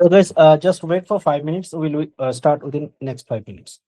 So guys, just wait for 5 minutes. We'll start within next 5 minutes.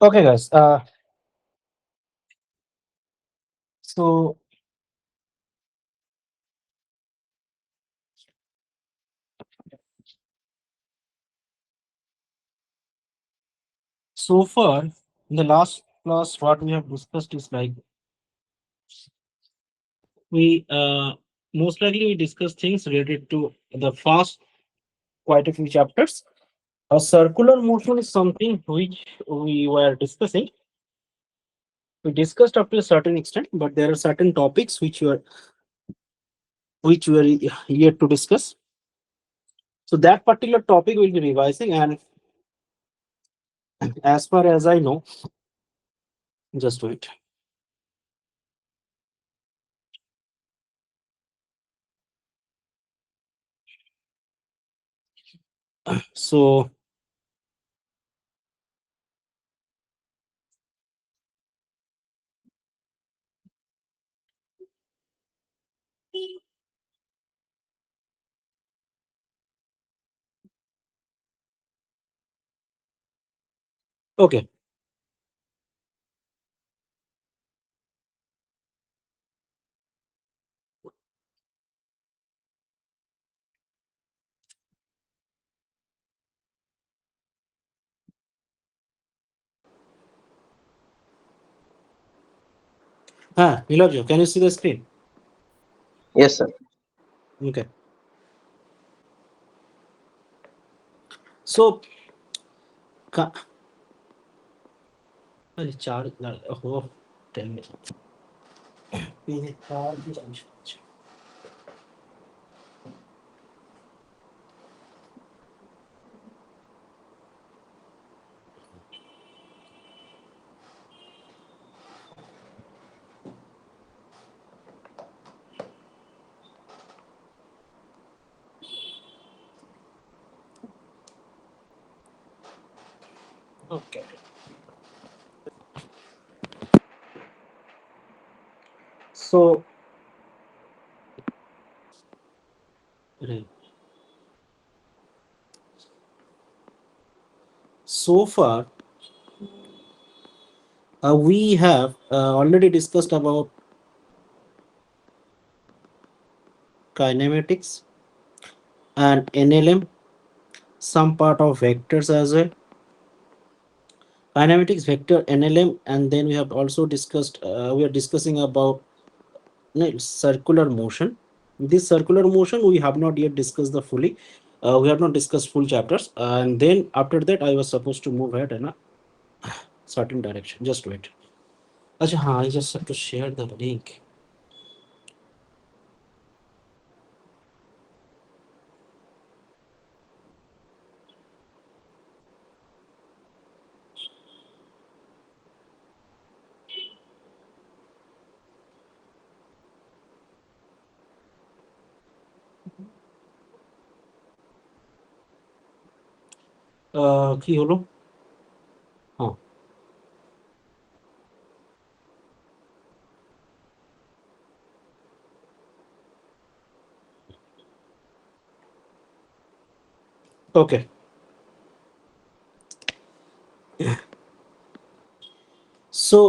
Okay, guys. So so far in the last class, what we have discussed is like we most likely we discuss things related to the fast quite a few chapters. A circular motion is something which we were discussing. We discussed up to a certain extent, but there are certain topics which we are yet to discuss. So that particular topic will be revising, and as far as I know, just wait. So okay, Nilojo, can you see the screen? Yes, sir. Okay. So का, अरे चार हो 10 minutes. ये चार भी चार- Okay. So, right. So far, we have already discussed about kinematics and NLM, some part of vectors as well. Kinematics, vector, NLM, and then we have also discussed. We are discussing about circular motion. This circular motion we have not yet discussed the fully. We have not discussed full chapters, and then after that I was supposed to move ahead in a certain direction. Just wait. Acha, हाँ, I just have to share the link. কি হলো? হ্যাঁ, okay. So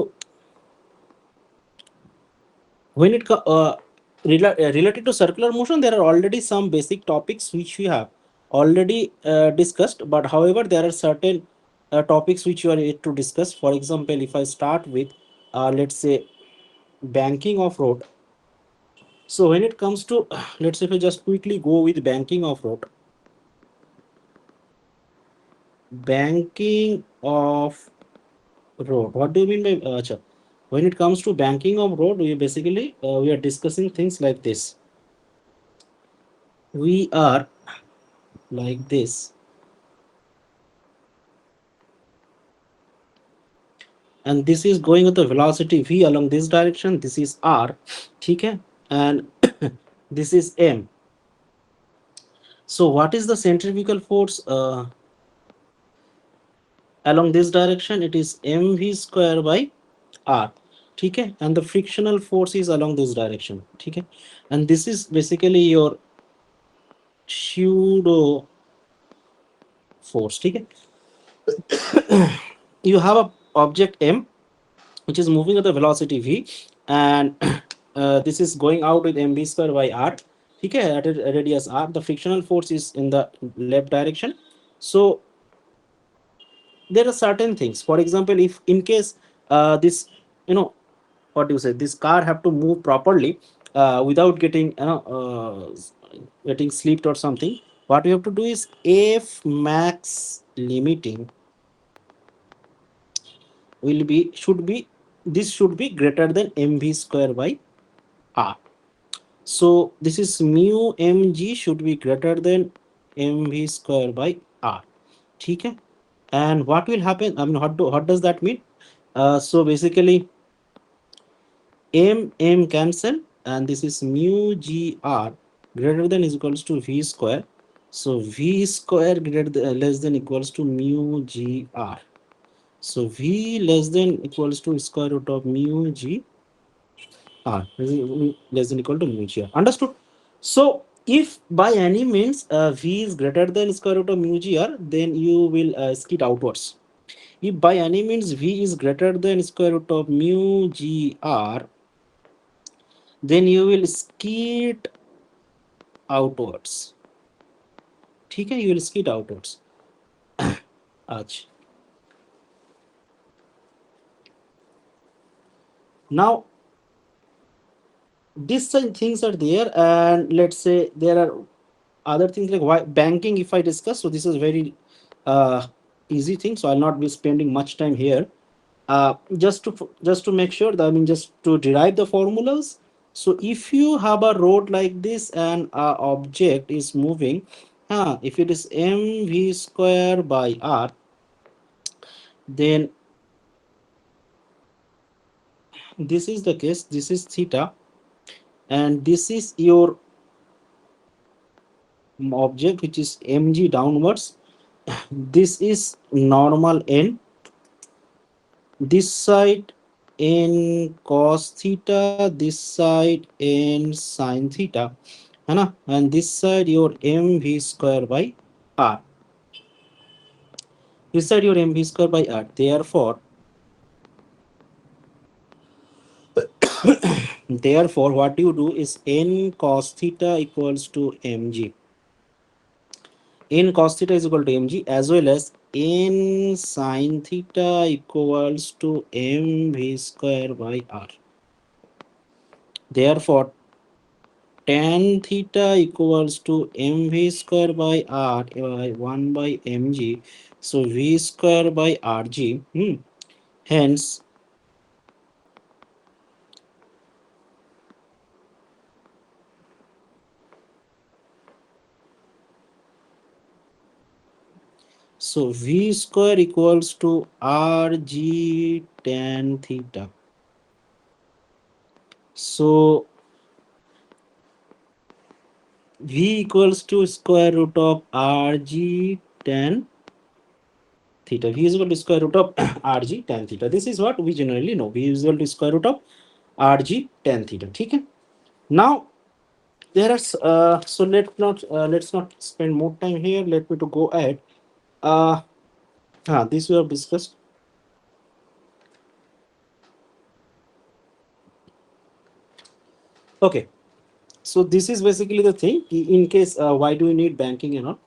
when related to circular motion, there are already some basic topics which we have already discussed. But however, there are certain topics which you are yet to discuss. For example, if I start with, let's say, banking of road. So when it comes to, let's say, if I just quickly go with banking of road, banking of road. What do you mean by acha? When it comes to banking of road, we basically we are discussing things like this. We are like this, and this is going with the velocity v along this direction. This is r, okay, and this is m. So what is the centrifugal force along this direction? It is mv square by r, okay, and the frictional force is along this direction, okay, and this is basically your pseudo force, okay. You have a object m which is moving at the velocity v, and this is going out with mv square by r, okay, at a radius r. The frictional force is in the left direction. So there are certain things. For example, if in case this, you know, what do you say, this car have to move properly without getting, getting slipped or something, what you have to do is f max limiting will be, should be, this should be greater than mv square by r. So this is mu mg should be greater than mv square by r, okay. And what will happen, I mean, what does that mean? So basically m cancel, and this is mu gr greater than is equals to v square. So v square greater than, less than equals to mu gr. So v less than equals to square root of mu g r, less than equal to mu g r. Understood? So if by any means v is greater than square root of mu g r, then you will skid outwards. If by any means v is greater than square root of mu g r, then you will skid outwards. ठीक है, you will skid outwards. अच्छा. Now these things are there, and let's say there are other things like why banking. If I discuss, so this is very uh, easy thing, so I'll not be spending much time here. Just to make sure that, I mean, just to derive the formulas. So if you have a road like this and a object is moving, if it is mv square by r, then this is the case. This is theta, and this is your object which is mg downwards. This is normal n, this side n cos theta, this side n sin theta, है ना, and this side your mv square by r. This side your mv square by r. Therefore, what you do is n cos theta equals to mg. N cos theta is equal to mg, as well as n sin theta equals to mv square by r. Therefore, tan theta equals to mv square by r by 1 by mg. So v square by rg. Hence, so v square equals to rg tan theta. So v equals to square root of rg tan theta. V is equal to square root of rg tan theta. This is what we generally know. V is equal to square root of rg tan theta. Okay. Now there are so let's not spend more time here. Let me to go ahead. This we have discussed. Okay. So this is basically the thing. In case why do we need banking and all?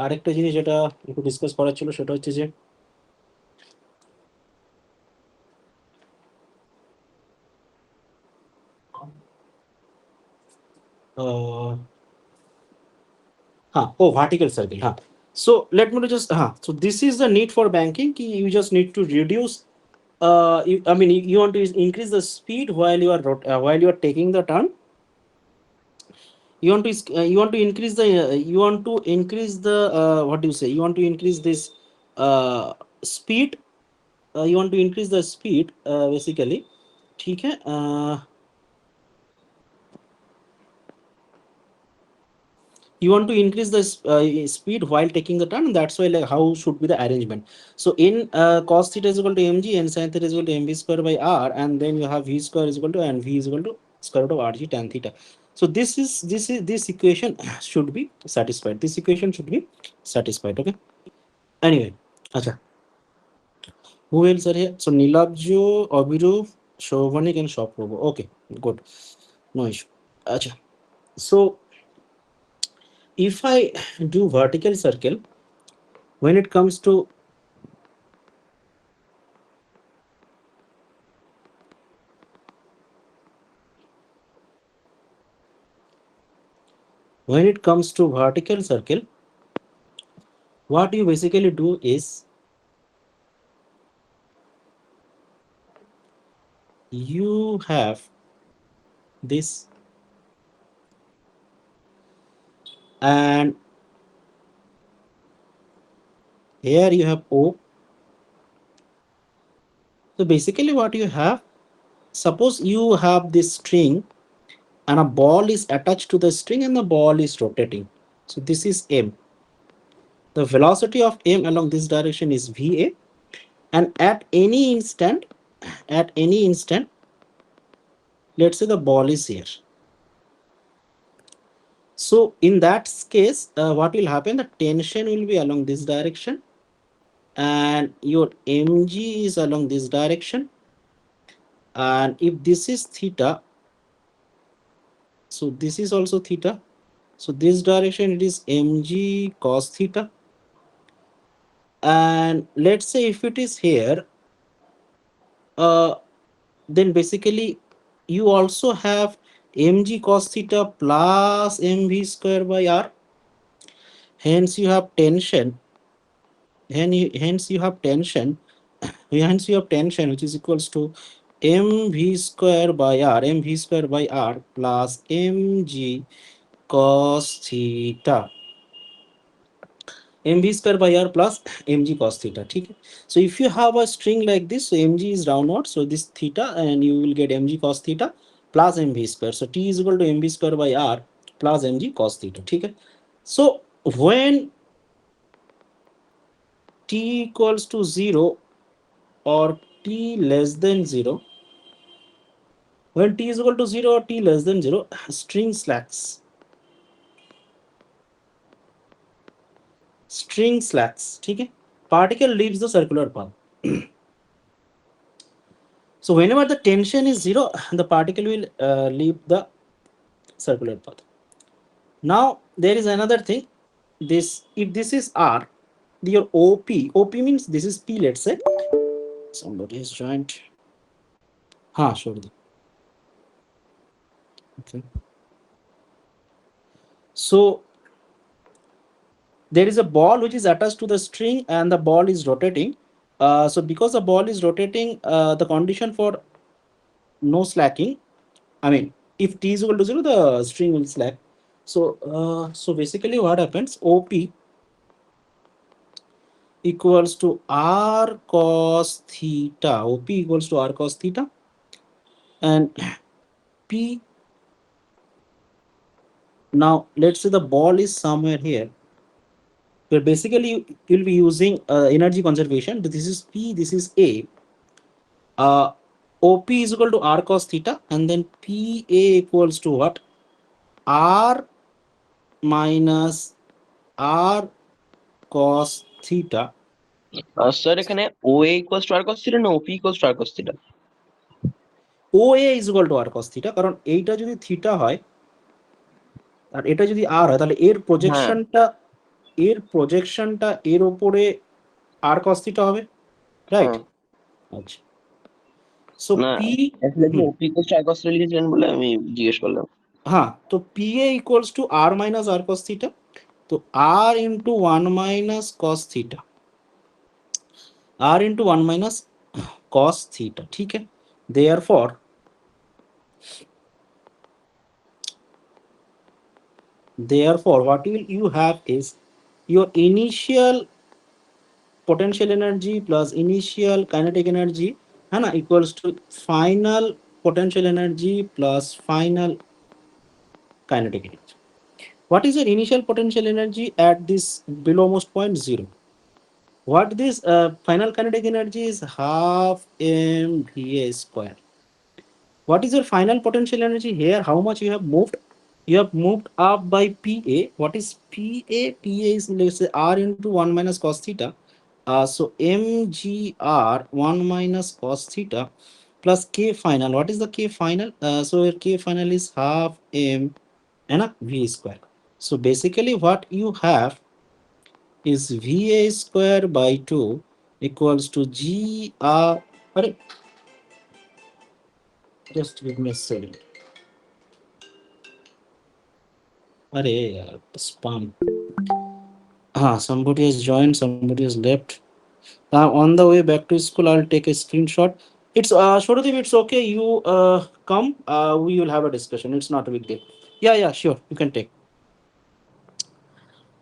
আরেকটা জিনিস যেটা একটু discuss করার ছিল সেটা হচ্ছে যে vertical circle. So let me just so this is the need for banking. You just need to reduce. You want to increase the speed while you are taking the turn. You want to increase the what do you say? You want to increase this speed. You want to increase the speed basically. ठीक है. You want to increase the speed while taking the turn. That's why like how should be the arrangement. So in cos theta is equal to mg and sin theta is equal to mv square by r, and then you have v square is equal to and v is equal to square root of rg tan theta. So this equation should be satisfied. This equation should be satisfied. Okay. Anyway, acha. Who else are here? So Nilabjo, Abirup, Shovanik, and Shoprobo. Okay, good. No issue. Acha. So if I do vertical circle, when it comes to vertical circle, what you basically do is you have this, and here you have O. So basically what you have, suppose you have this string and a ball is attached to the string and the ball is rotating. So this is M. The velocity of M along this direction is VA, and at any instant, let's say the ball is here. So in that case, what will happen? The tension will be along this direction, and your mg is along this direction. And if this is theta, so this is also theta. So this direction it is mg cos theta. And let's say if it is here, then basically you also have mg cos theta plus mv square by r. Hence you have tension. Hence you have tension. Hence you have tension, which is equals to mv square by r plus mg cos theta. mv square by r plus mg cos theta. Okay? So if you have a string like this, so mg is downward, so this theta, and you will get mg cos theta plus mv square. So t is equal to mv square by r plus mg cos theta. Okay? So when t equals to 0 or t t less than 0, when t is equal to 0 or t less than 0, string slacks. String slacks. Okay? Particle leaves the circular path. So whenever the tension is 0, the particle will leave the circular path. Now there is another thing. This, if this is R, your OP means this is P, let's say. Somebody is joined. Sure. Okay. So there is a ball which is attached to the string and the ball is rotating. So because the ball is rotating, the condition for no slacking, I mean, if t is equal to 0, the string will slack. So basically what happens, OP equals to R cos theta. OP equals to R cos theta. And P, now let's say the ball is somewhere here. Where basically you'll be using energy conservation. This is P, this is A. OP is equal to R cos theta, and then PA equals to what? R minus R cos theta. Sir, এখানে OA equals to R cos theta না OP equals to R cos theta? OA is equal to R cos theta, কারণ এইটা যদি theta হয় আর এটা যদি R হয়, তাহলে এর প্রজেকশনটা এর উপরে R cos theta হবে, রাইট? আচ্ছা, সো না, P, OP equals to R cos theta লিখেছিলেন বলে আমি জিজ্ঞেস করলাম। তো PA equals to R minus R cos theta. तो R into 1 minus cos theta, R into 1 minus cos theta, ठीक है? Therefore what you have is your initial potential energy plus initial kinetic energy, है ना, equals to final potential energy plus final kinetic energy. What is your initial potential energy at this belowmost point? 0. What this final kinetic energy is? Half mva square. What is your final potential energy here? How much you have moved? You have moved up by PA. What is PA? PA is, let's say, R into 1 minus cos theta. So mgr 1 minus cos theta plus K final. What is the K final? So your K final is half m and a V square. So basically what you have is VA square by 2 equals to GR. Just give me a second. Spam. Somebody has joined, somebody has left. On the way back to school, I'll take a screenshot. It's Shoradeep, it's okay. You come. We will have a discussion. It's not a big deal. Yeah, sure. You can take.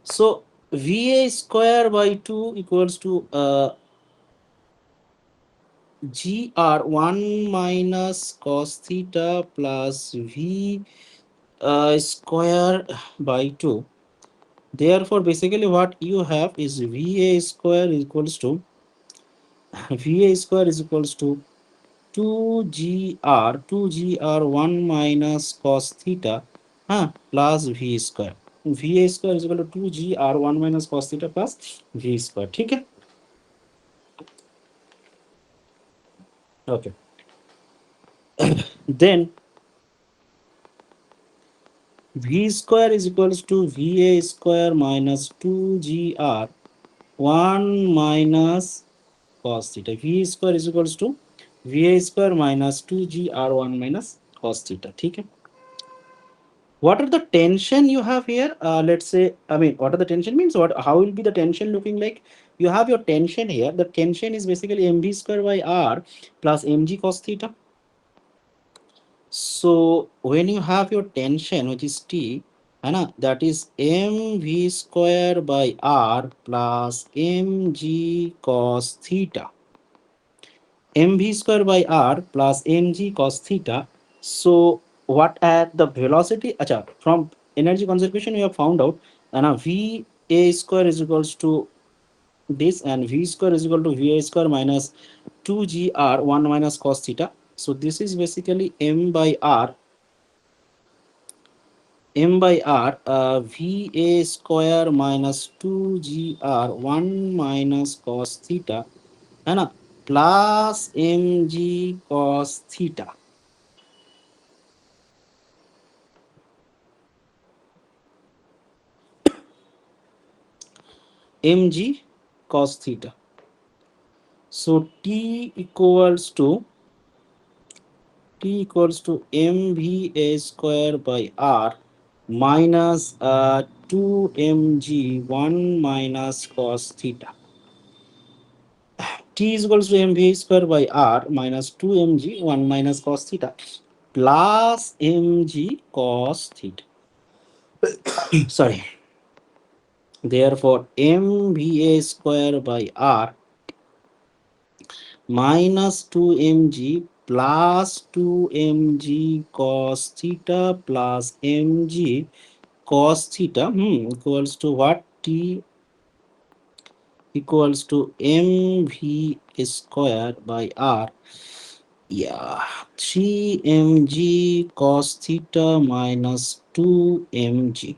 So VA square by 2 equals to GR 1 minus cos theta plus V square by 2. Therefore, basically what you have is VA square equals to 2gr 1 minus cos theta plus V square. VA square is equal to 2gr 1 minus cos theta plus V square. ठीक है? Okay. Then V square is equals to VA square minus 2gr 1 minus cos theta. V square is equals to VA square minus 2gr1 minus cos theta. ठीक है? What are the tension you have here? Let's say, what are the tension means? How will be the tension looking like? You have your tension here. The tension is basically mv square by r plus mg cos theta. So when you have your tension, which is T, that is mv square by r plus mg cos theta. mv square by r plus mg cos theta. So what at the velocity? From energy conservation, we have found out V a square is equals to this, and v square is equal to vi square minus 2gr 1 minus cos theta. So this is basically m by r va square minus 2gr 1 minus cos theta है ना, plus mg cos theta. mg cos theta. So t equals to mva square by r minus 2mg 1 minus cos theta. T is equals to mva square by r minus 2mg 1 minus cos theta plus mg cos theta. Sorry. Therefore, mva square by r minus 2mg plus 2mg cos theta plus mg cos theta equals to what? T equals to mv square by r, yeah, 3mg cos theta minus 2mg.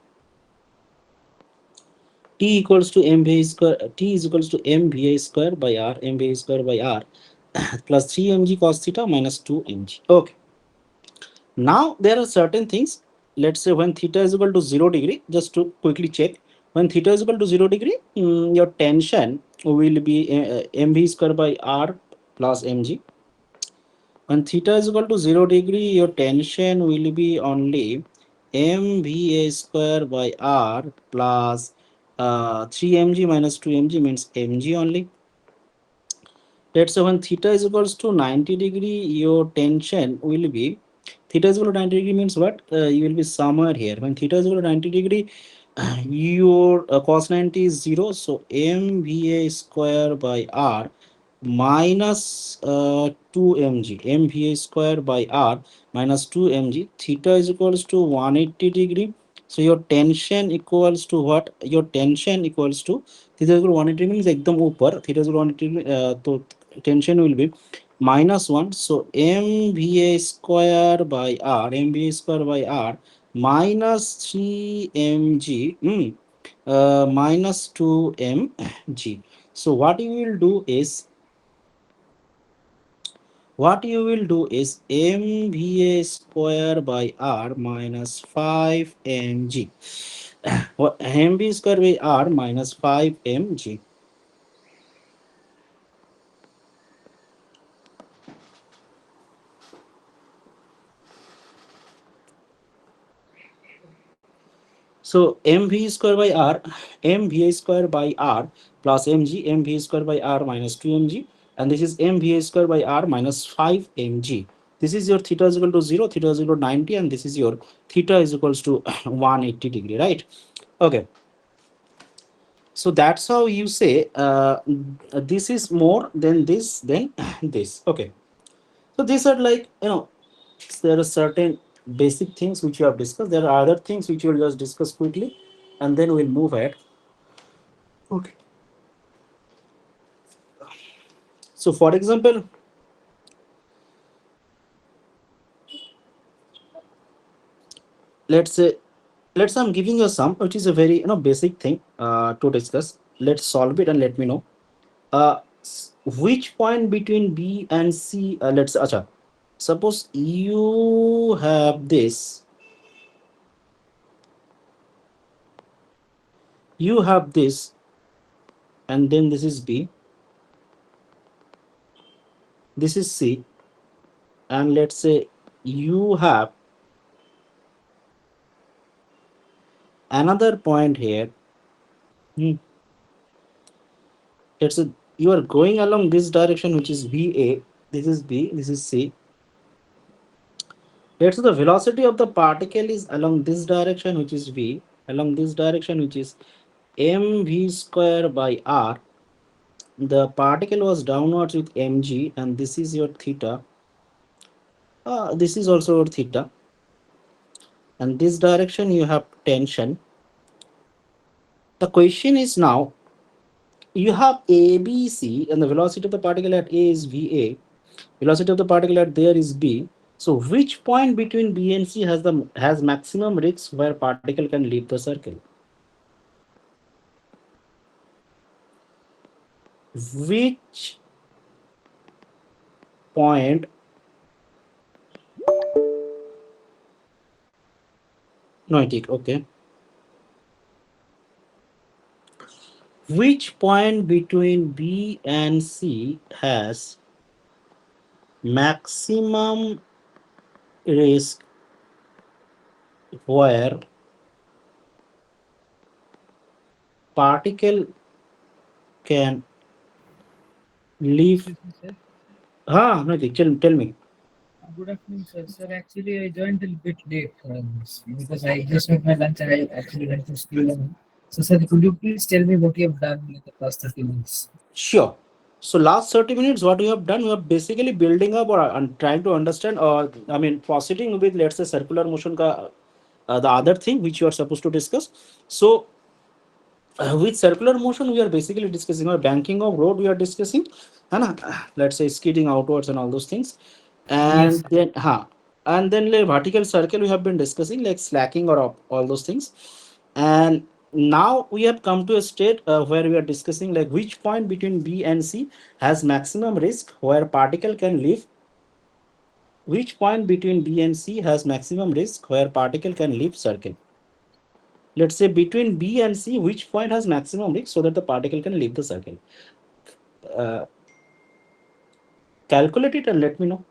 T equals to mva square, T is equals to mva square by r, mva square by r plus 3mg cos theta minus 2mg. Okay. Now there are certain things. Let's say when theta is equal to 0 degree, just to quickly check, when theta is equal to 0 degree, your tension will be mv square by r plus mg. When theta is equal to 0 degree, your tension will be only mva square by r plus 3mg minus 2mg means mg only. Let's say when theta is equals to 90 degree, your tension will be, theta is equal to 90 degree means what? You will be somewhere here. When theta is equal to 90 degree, your cos 90 is 0. So mva square by r minus 2mg, mva square by r minus 2mg. Theta is equals to 180 degree. So your tension equals to what? Your tension equals to theta is equal to 180 means ekdam upar. Theta is equal to 180, so tension will be minus 1. So mva square by r, mva square by r minus 3mg minus 2mg. So what you will do is mva square by r minus 5mg. What mv square by r minus 5mg. So mv square by r, mva square by r plus mg, mv square by r minus 2mg, and this is mva square by r minus 5mg. This is your theta is equal to 0, theta is equal to 90, and this is your theta is equals to 180 degree, right? Okay. So that's how you say this is more than this, then this. Okay. So these are like, there are certain basic things which you have discussed. There are other things which you will just discuss quickly, and then we'll move ahead. Okay. So for example, let's say, I'm giving you a sum which is a very basic thing to discuss. Let's solve it and let me know. Which point between B and C, let's say, acha, suppose you have this, and then this is B, this is C, and let's say you have another point here. Let's say you are going along this direction, which is VA, this is B, this is C. Let's say the velocity of the particle is along this direction, which is V, along this direction, which is mv square by r. The particle was downwards with mg, and this is your theta. This is also your theta, and this direction you have tension. The question is now, You have A, B, C, and the velocity of the particle at A is VA. Velocity of the particle at there is B. So which point between B and C has maximum risk where particle can leave the circle? Which point? Noetic, okay. Which point between B and C has maximum risk where particle can leave? Excuse me, sir. Noetic, tell me. Good afternoon, sir. Sir, actually, I joined a bit late because I just made my lunch and I actually went to school. So, sir, could you please tell me what you have done in the past 30 minutes? Sure. So last 30 minutes, what we have done, we are basically building up or trying to understand, or I mean, proceeding with, let's say, circular motion, the other thing which you are supposed to discuss. So with circular motion, we are basically discussing, or banking of road, we are discussing, let's say skidding outwards and all those things. Yes, And sir. then, and then like vertical circle, we have been discussing like slacking or all those things. And now we have come to a state where we are discussing like which point between B and C has maximum risk where particle can leave. Which point between B and C has maximum risk where particle can leave circle? Let's say between B and C, which point has maximum risk so that the particle can leave the circle? Uh, Calculate it and let me know.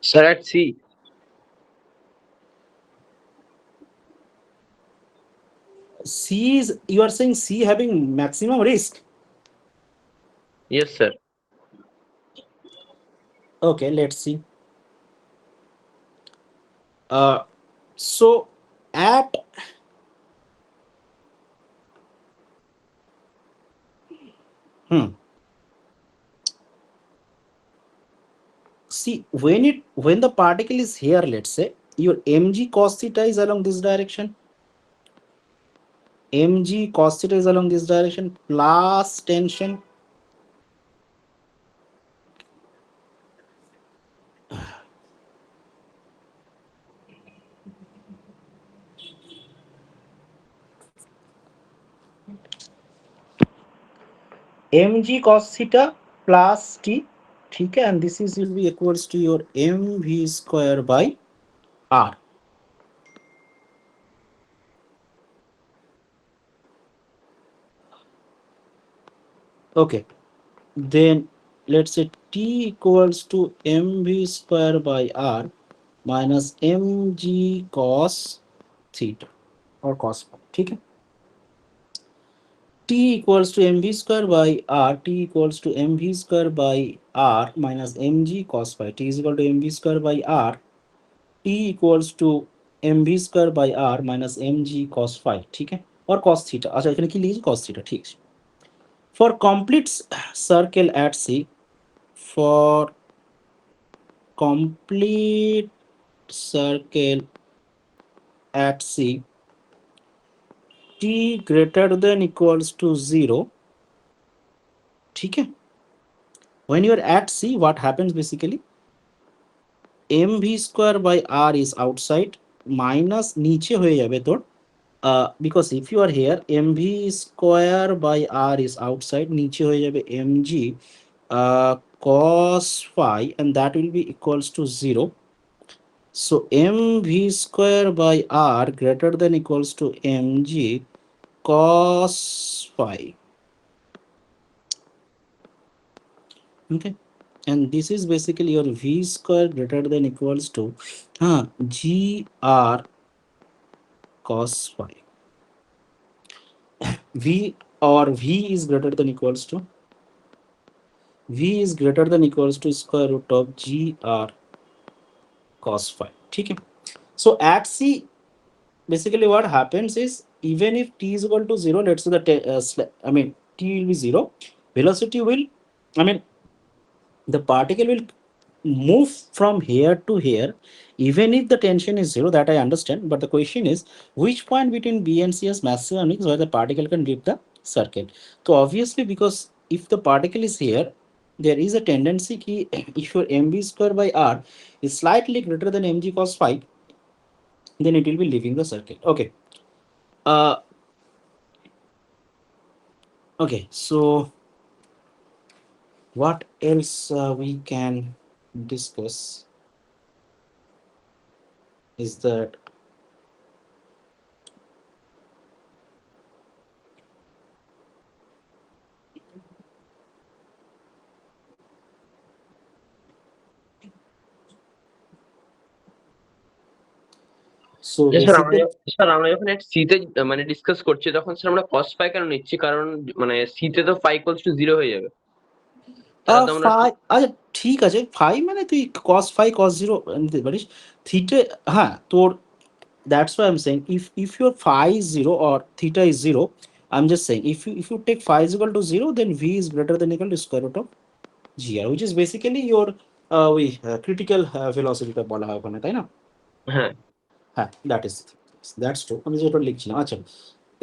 Sir, at C. C is, you are saying C having maximum risk. Yes, sir. Okay, let's see. Uh, so at hmm, see when the particle is here, let's say your mg cos theta is along this direction. Mg cos theta is along this direction plus tension. Mg cos theta plus t. Okay, and this is will be equals to your mv square by r. Okay, then let's say t equals to mv square by r minus mg cos theta or cos phi. ठीक है. T equals to mv square by r. T equals to mv square by r minus mg cos phi. T is equal to mv square by r. T equals to mv square by r minus mg cos phi. ठीक है, और cos theta. अच्छा एखाने की लीजिए cos theta. ठीक है. For complete circle at C, for complete circle at C, t greater than equals to 0. ठीक है. When you are at C, what happens basically? mv square by r is outside minus नीचे हो जावे तो because if you are here mv square by r is outside नीचे हो जावे mg cos phi and that will be equals to 0. So mv square by r greater than equals to mg cos phi. Okay, and this is basically your v square greater than equals to gr cos phi. V or v is greater than equals to square root of gr cos phi. ठीक है. So at C, basically what happens is even if t is equal to 0, let's say I mean t will be 0, velocity will, I mean the particle will move from here to here even if the tension is 0, that I understand, but the question is which point between B and C has massive unease where the particle can leave the circle. So obviously, because if the particle is here, there is a tendency ki if your mv square by r is slightly greater than mg cos phi, then it will be leaving the circle. Okay. uh okay, so what else we can discuss is that, so basically sir আমরা যখন C তে মানে discuss করছি তখন sir আমরা cos phi কেন নিচ্ছি, কারণ মানে সি তে তো ফাই ইকুয়ালস টু 0 হয়ে যাবে, তাহলে তো আমরা ফাই, আচ্ছা ঠিক আছে, ফাই মানে তুই কস ফাই কস জিরো নিতে পারিস, থিটা, হ্যাঁ তোর, that's why I am saying if your phi is zero or theta is zero, I am just saying if you take phi is equal to 0, then v is greater than equal to square root of gr, which is basically your ওই critical velocity টা বলা হয় ওখানে, তাই না? হ্যাঁ হ্যাঁ, that's true, আমি যেটা লিখছিলাম। আচ্ছা,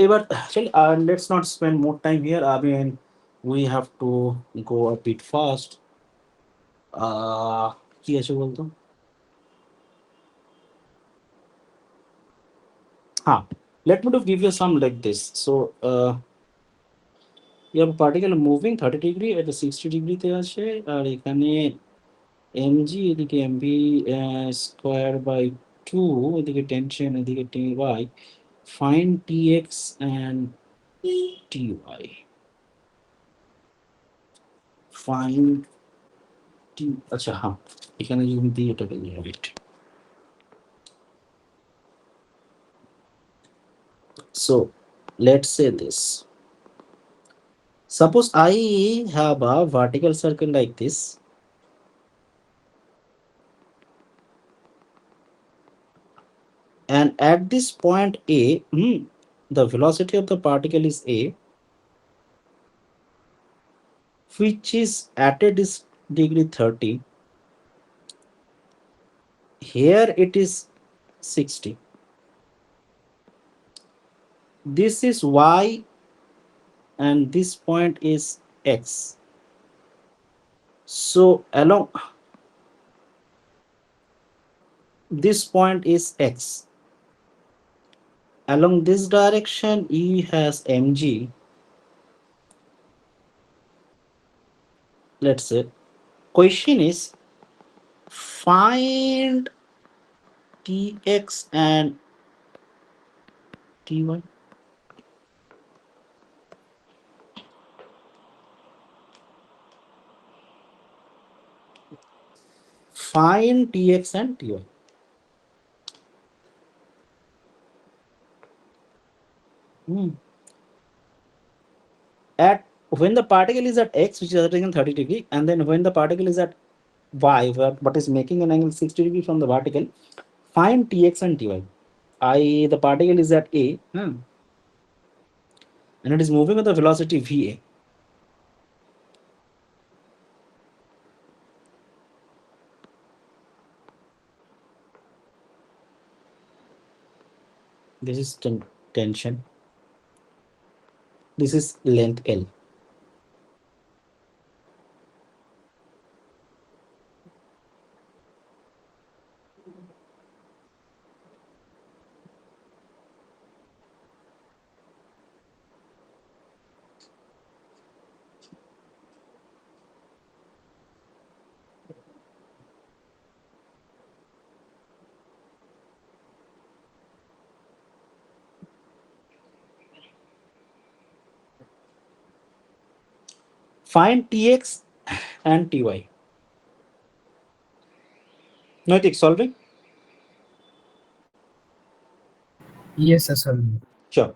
এবার চল, let's not spend more time here, I mean we have to go a bit fast. কি আছে বলতো? হ্যাঁ, let me to give you some like this. So you have a particle moving 30 degree at the 60 degree তে আছে, আর এখানে mg এদিকে mv square by 2, এদিকে tension, এদিকে ty, find tx and ty, find t, আচ্ছা হ্যাঁ, এখানে যদি দিই এটাকে limit. So let's say this. Suppose I have a vertical circle like this, and at this point A, the velocity of the particle is a, which is at a degree 30. Here it is 60. This is y, and this point is x. So along this point is x. Along this direction, E has mg. Let's say, question is find tx and ty. Find tx and ty. At when the particle is at x, which is at angle 30 degree, and then when the particle is at y, but is making an angle 60 degree from the vertical, find tx and ty. The particle is at a, and it is moving with the velocity va. This is tension. This is length L. Find tx and ty. Noitik, solving? Yes, sir. Sorry. Sure.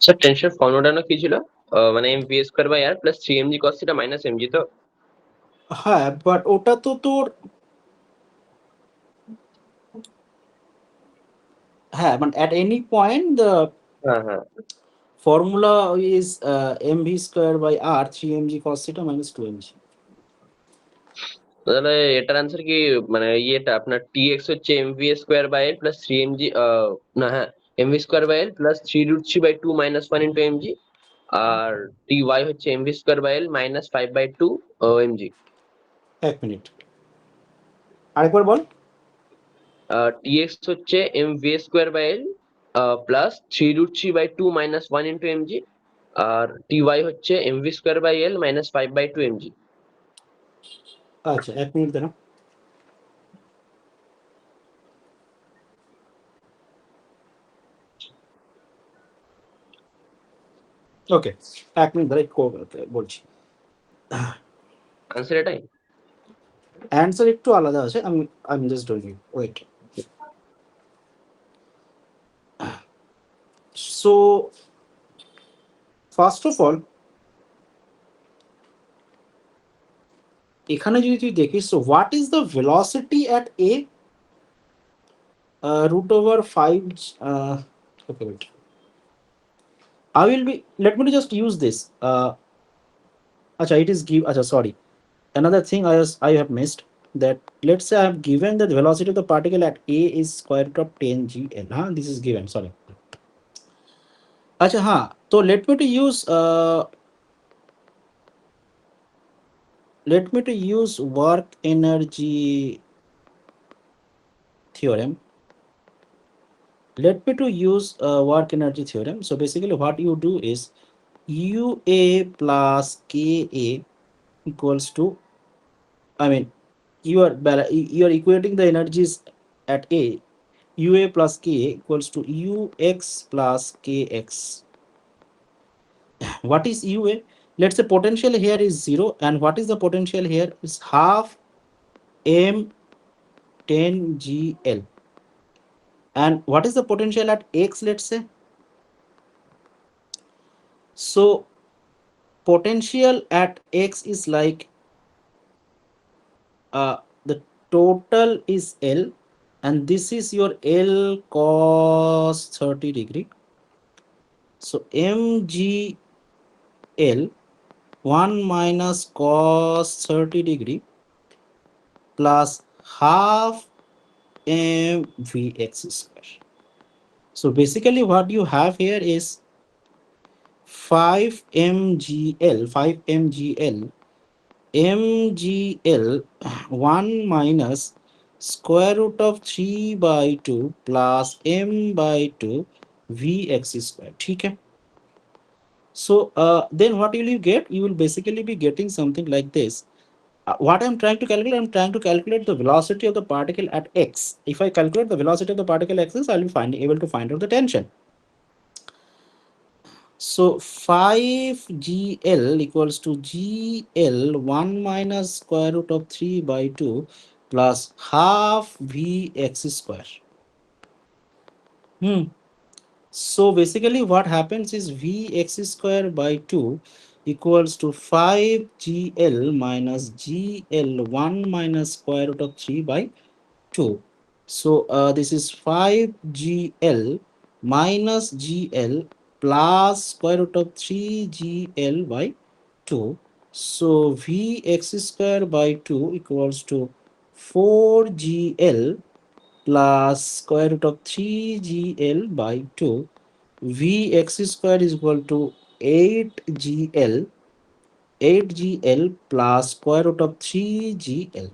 Sir tension ফর্মুলাটা কি ছিল? মানে mv square by r plus 3mg cos theta minus mg তো? হ্যাঁ, but ওটা তো তোর, হ্যাঁ মানে at any point the হ্যাঁ হ্যাঁ formula is mv square by r 3mg cos theta minus 2mg. তাহলে এটার অ্যান্সার কি মানে ইয়েটা আপনার tx হচ্ছে mv square by l plus 3mg না হ্যাঁ mv square by l plus 3√3/2 minus 1 into mg আর dy হচ্ছে mv square by l minus 5/2 mg। এক মিনিট আরেকবার বল। tx হচ্ছে mv square by l plus 3√3/2 minus 1 into mg আর dy হচ্ছে mv square by l minus 5/2 mg। আচ্ছা এক মিনিট দাঁড়া। ওকে, এক মিনিট দাঁড়া একটু বলছি। আনসার এটাই। অ্যান্সার একটু আলাদা আছে, আমি just doing wait. So first of all এখানে যদি তুই দেখিস, so what is the velocity at a root over 5 okay wait, I will be, let me just use this acha it is give acha sorry, another thing I have missed, that let's say I have given that the velocity of the particle at a is square root of 10 gl, this is given, sorry acha so let me to use work energy theorem. Let me to use work energy theorem. So basically what you do is ua plus ka equals to, I mean you are equating the energies at a, ua plus ka equals to ux plus kx. What is ua? Let's say potential here is 0, and what is the potential here is half m 10 gl. And what is the potential at x, let's say? So potential at x is like the total is L, and this is your L cos 30 degree. So mgl 1 minus cos 30 degree plus half mvx square. So basically what you have here is 5 mgl mgl 1 minus square root of 3 by 2 plus m by 2 vx square. ठीक है? So then what will you get? You will basically be getting something like this. What I'm trying to calculate, I'm trying to calculate the velocity of the particle at x. If I calculate the velocity of the particle at x, I'll be able to find out the tension. So 5gl equals to gl 1 minus square root of 3 by 2 plus half vx square. So basically what happens is vx square by 2 equals to 5gl minus gl 1 minus square root of 3 by 2. So this is 5gl minus gl plus square root of 3gl by 2. So vx square by 2 equals to 4gl plus square root of 3gl by 2. Vx square is equal to 8gl plus square root of 3gl.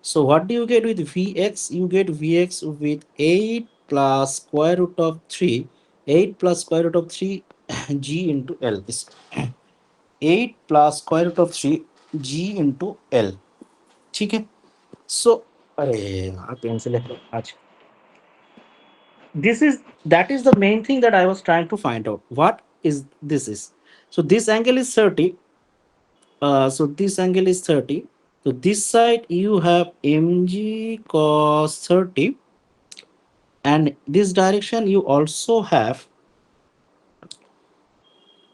So what do you get with Vx? You get Vx with 8 plus square root of 3, 8 plus square root of 3 g into L. This 8 plus square root of 3 g into L. ठीक है? So अरे यार pencil है आज. That is the main thing that I was trying to find out. What is this is? So this angle is 30. So this angle is 30. So this side you have mg cos 30, and this direction you also have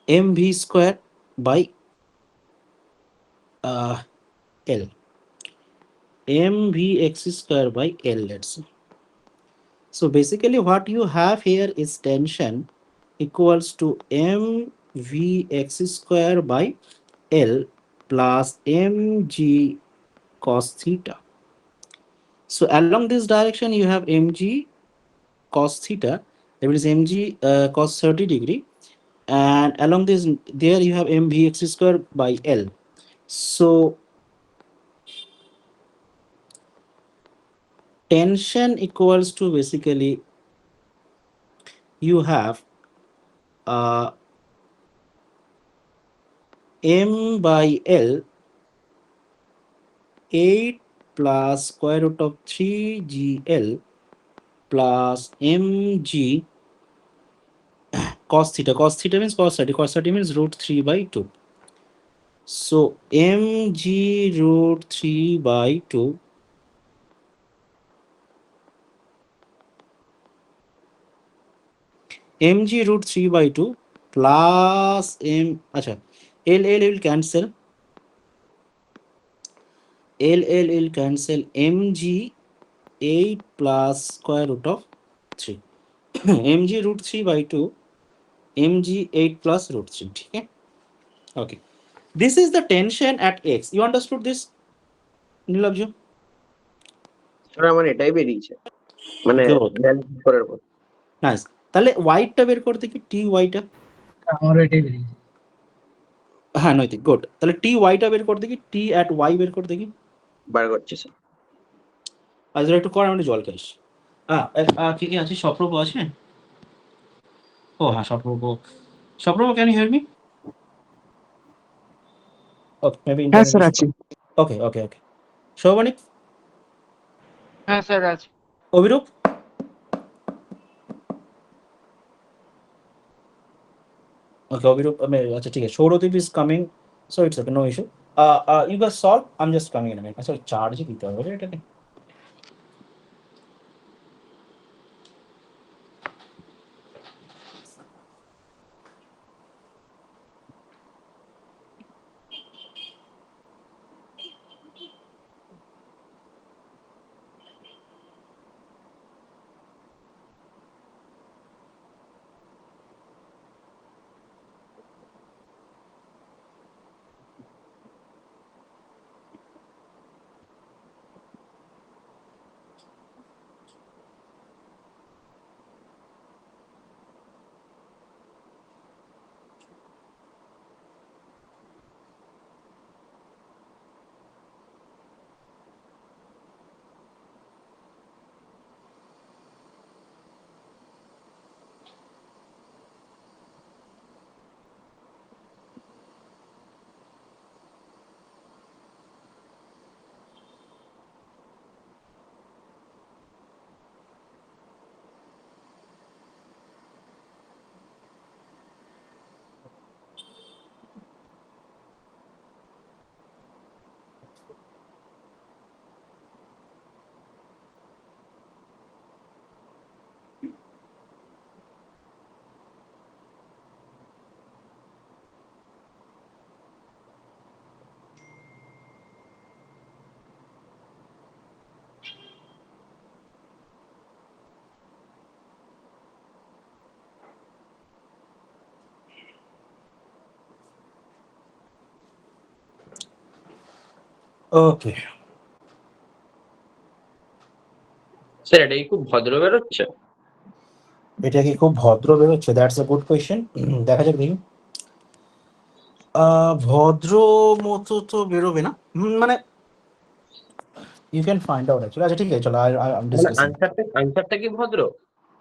mv square by L. mvx square by L, let's say. So basically what you have here is tension equals to mvx square by L plus mg cos theta. So along this direction you have mg cos theta, that is mg cos 30 degree, and along this there you have mvx square by L. So tension equals to basically you have uh, m by L 8 plus square root of 3gl plus mg cos theta. Cos theta means cos 30. Cos 30 means root 3 by 2. So mg root 3 by 2 mg root 3 by 2 plus m. Acha, L will cancel. L will cancel. mg 8 plus square root of 3. mg root 3 by 2 mg 8 plus root 3. Okay. Okay. This is the tension at x. You understood this, Nilabju? Sir আমার এটাই বেরিয়েছে মানে Good. analysis করার পর। Nice. তাহলে y টা বের করতে কি টি y টা? আমারও এটাই বেরিয়েছে। হ্যাঁ নৈতিক, গুড। তাহলে টি y টা বের করতে কি টি অ্যাট y বের করতে কি? বার করছে স্যার। আজ একটু কর, আমি জল খাইস। কি কি আছে? সপ্রভ আছে? ও হ্যাঁ Saprabh. Saprabh, can you hear me? Okay, maybe হ্যাঁ ইন্টারনেট স্যার ইজ আছি। ওকে ওকে ওকে। সৌবানিক, হ্যাঁ স্যার আছি। অভিরূপ, ওকে অভিরূপ, আচ্ছা ঠিক আছে। Sourodeep is coming, so it's okay, no issue. You guys solve, I am just coming in a minute. আচ্ছা চার্জই দিতে হবে এটাকে। ওকে, স্যার এটা কি খুব ভদ্র বেরোচ্ছে? এটা কি খুব ভদ্র বেরোচ্ছে? That's a good question. দেখা যাক দেখি। ভদ্র মতো তো বেরোবে না, মানে you can find out actually. আচ্ছা ঠিক আছে, চলো আই এম মানে ডিসকাসিং। আনসারটা কি ভদ্র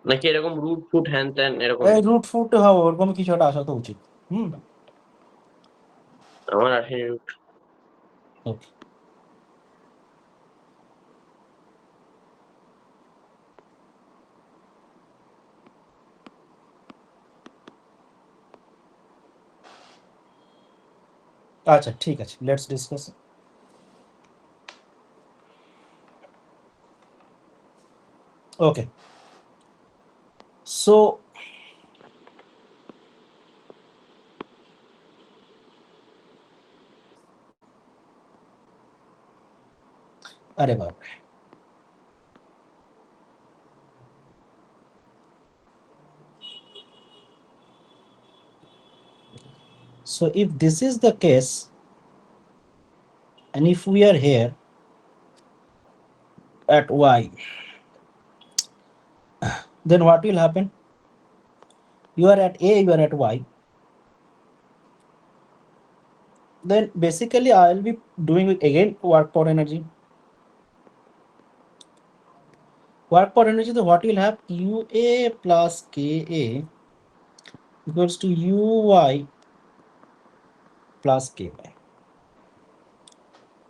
নাকি এরকম রুট ফুট হ্যান ত্যান এরকম? এই রুট ফুট হবে ওরকম কিছু একটা আসা তো উচিত। আমার আসেনি রুট। ওকে, আচ্ছা ঠিক আছে, লেটস ডিসকাস। ওকে, সো अरे बाप रे। So if this is the case, and if we are here at y, then what will happen? You are at a, you are at y. Then basically I will be doing again work per energy. Work per energy, so what will have? UA plus KA equals to UY plus KY.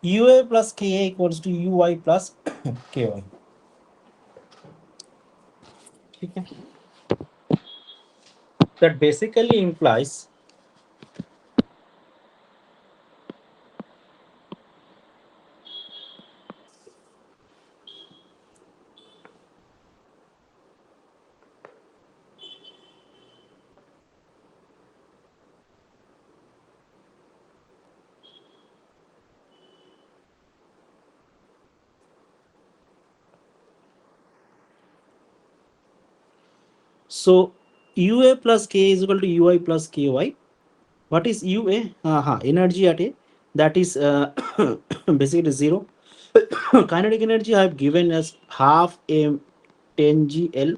UA plus KA equals to UY plus KY. Okay. That basically implies so UA plus K is equal to UI plus KY. What is UA? Energy at A. That is basically 0. Kinetic energy I have given as half m 10 GL.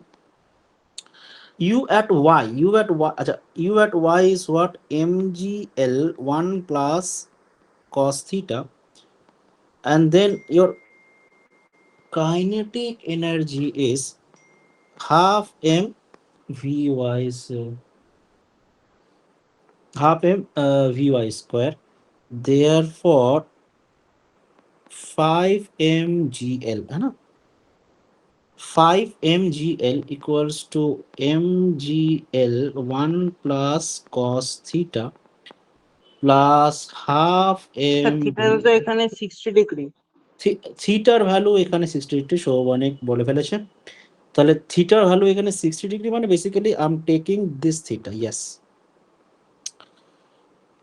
U at Y. U at Y is what? MGL 1 plus cos theta. And then your kinetic energy is half m Vy is half m Vy square. Therefore 5 mgl है ना, 5 mgl equals to mgl 1 plus cos theta plus half m theta তো এখানে 60 degree. থিটার value এখানে 60 degree সৌবনিক বলে ফেলেছে। তাহলে থিটার ভ্যালু এখানে 60 ডিগ্রি মানে basically I am taking this theta. Yes,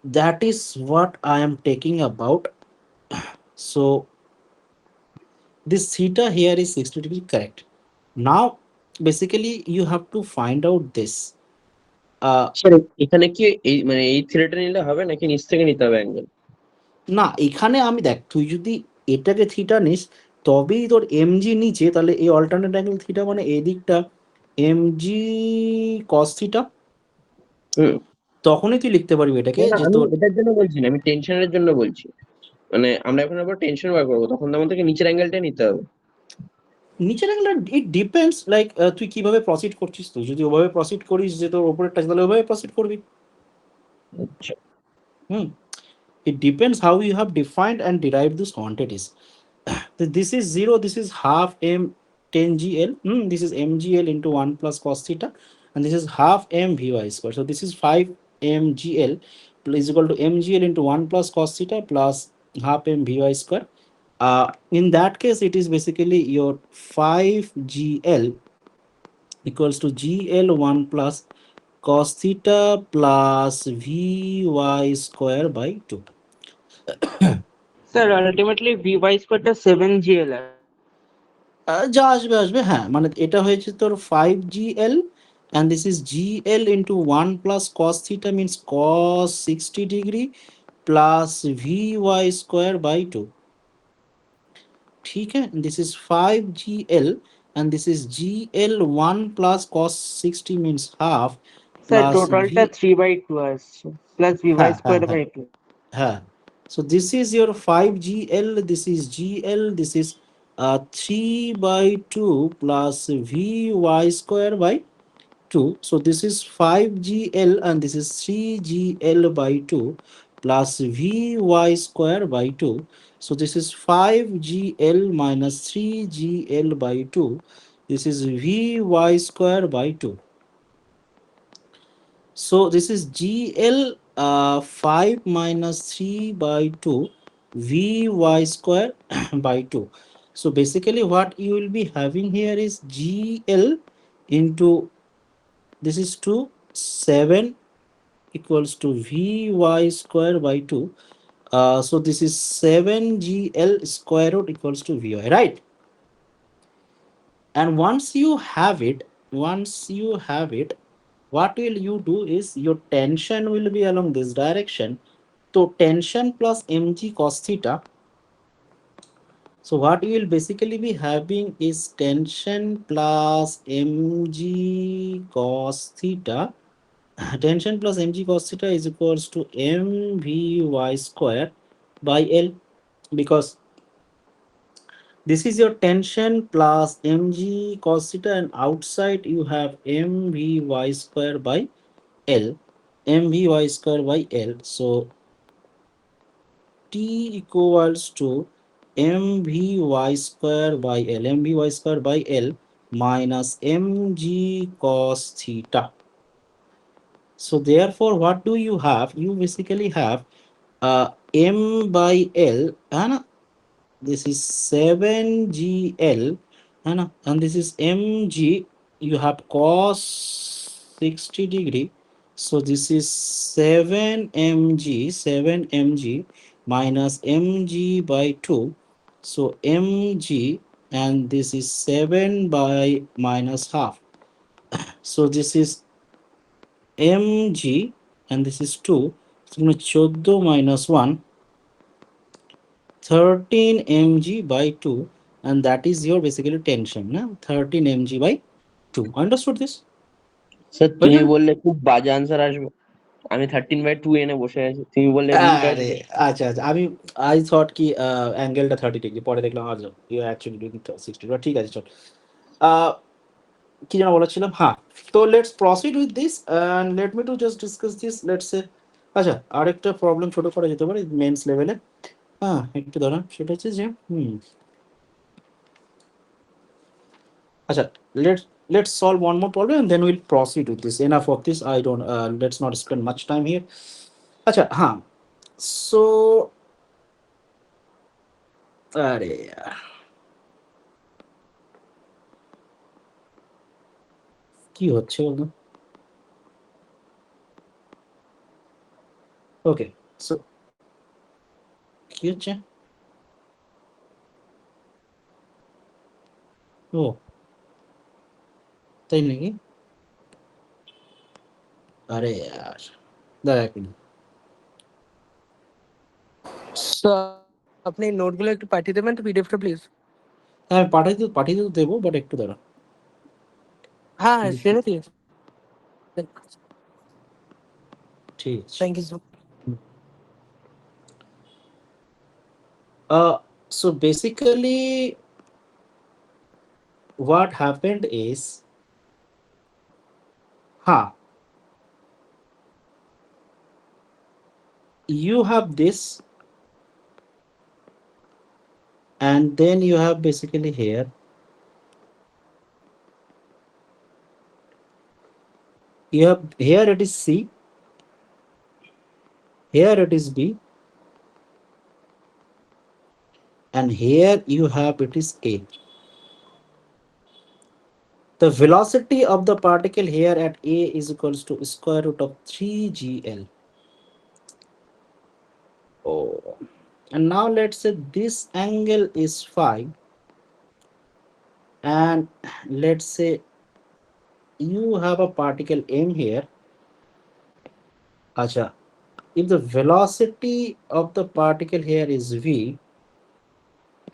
that is what I am taking about. So this theta here is 60 degree, correct. Now basically you have to find out this. Sir এখানে কি এই মানে এই থিটাটা নিলে হবে নাকি নিচ থেকে নিতে হবে অ্যাঙ্গেল? না, এখানে আমি দেখ, তুই যদি এটাকে থিটা নিস তবেই তোর এমজি নিচে, তাহলে এই অল্টারনেট অ্যাঙ্গেল থিটা মানে এই দিকটা এমজি কস থিটা, হুম, তখনই তুই লিখতে পারবি এটাকে না, যে আমি তোর এটার জন্য বলছি না, আমি টেনশনের জন্য বলছি। মানে আমরা এখন আবার টেনশন বার করবো, তখন তো আমাদেরকে নিচের অ্যাঙ্গেলটা নিতে হবে। নিচের অ্যাঙ্গেল ইট ডিপেন্ডস লাইক তুই কিভাবে প্রসিড করছিস। তুই যদি ওভাবে প্রসিড করিস যে তোর ওপরের টাচ, তাহলে ওভাবে প্রসিড করবি। আচ্ছা, হুম, it depends how you have defined and derived these quantities. This is 0, this is half m 10 gl, this is mgl into 1 plus cos theta, and this is half m vy square. So this is 5 mgl is equal to mgl into 1 plus cos theta plus half m vy square. In that case it is basically your 5 gl equals to gl 1 plus cos theta plus vy square by 2. Sir ultimately VY স্কোয়ারটা 7 GL যা আসবে আসবে, হ্যাঁ, মানে এটা হয়েছে তোর 5gl and this is gl into 1 plus cos theta means cos 60 degree plus vy square by 2. ठीक है, this is 5gl and this is gl 1 plus cos 60 means half sir plus টোটালটা 3/2 আসছে প্লাস ভিওয়াই হ্যাঁ হ্যাঁ square হ্যাঁ by 2। হ্যাঁ, so this is your 5gl, this is gl, this is 3 by 2 plus vy square by 2. So this is 5gl and this is 3gl by 2 plus vy square by 2. So this is 5gl minus 3gl by 2. This is vy square by 2. So this is gl 5 minus 3 by 2 vy square by 2. So basically what you will be having here is gl into, this is 2, 7 equals to vy square by 2. So this is 7gl square root equals to Vy, right? And once you have it, what will you do is your tension will be along this direction. So tension plus mg cos theta. So what you will basically be having is tension plus mg cos theta. Tension plus mg cos theta is equals to mvy square by L, because this is your tension plus mg cos theta, and outside you have mvy square by L. Mvy square by L. So T equals to mvy square by L. Mvy square by L minus mg cos theta. So therefore, what do you have? You basically have m by L, and this is 7gl, and this is mg. You have cos 60 degree, so this is 7 mg minus mg by 2, so mg, and this is 7 by minus half, so this is mg, and this is 2, so 14 minus 1, 13 mg by 2, and that is your basically tension, na? 13 mg by 2. Understood this? Sir তুমি Question? বললে খুব বাজে answer আসবে, আমি 13/2 এনে বসে আছি, তুমি বললে রুট আরে আসবে। আচ্ছা আচ্ছা, আমি আই থট কি অ্যাঙ্গেলটা 30 ডিগ্রি, পরে দেখলাম আজ ইউ অ্যাকচুয়ালি ডুইং 60 ডিগ্রি। ঠিক আছে, চল। আহ, কি যেন বলেছিলাম, হ্যাঁ। তো let's proceed with this, and let me to just discuss this, let's say. আচ্ছা, আরেকটা প্রবলেম ছোট করা যেতে পারে মেন্স লেভেলে। হ্যাঁ, একটু দাঁড়ান, সেটা হচ্ছে যে Acha, let's solve one more problem and then we'll proceed with this. Enough of this. I don't. Let's not spend much time here. Acha, huh. So, আরে यार, কি হচ্ছে বলতো? Okay, so কি হচ্ছে? ও, তাই নাকি? আরে यार, দাঁড়া এক মিনিট। স্যার আপনি নোটগুলো একটু পাঠিয়ে দেবেন তো পিডিএফটা প্লিজ। হ্যাঁ, পাঠিয়ে তো দেবো, বাট একটু দাঁড়া। হ্যাঁ হ্যাঁ সেটা ঠিক আছে, ঠিক আছে। Thank you sir. So basically, what happened is, huh, you have this, and then you have basically here, you have here it is C, here it is B, and here you have it is A. The velocity of the particle here at A is equals to square root of 3gl. Oh, and now let's say this angle is phi, and let's say you have a particle m here. Acha, if the velocity of the particle here is v,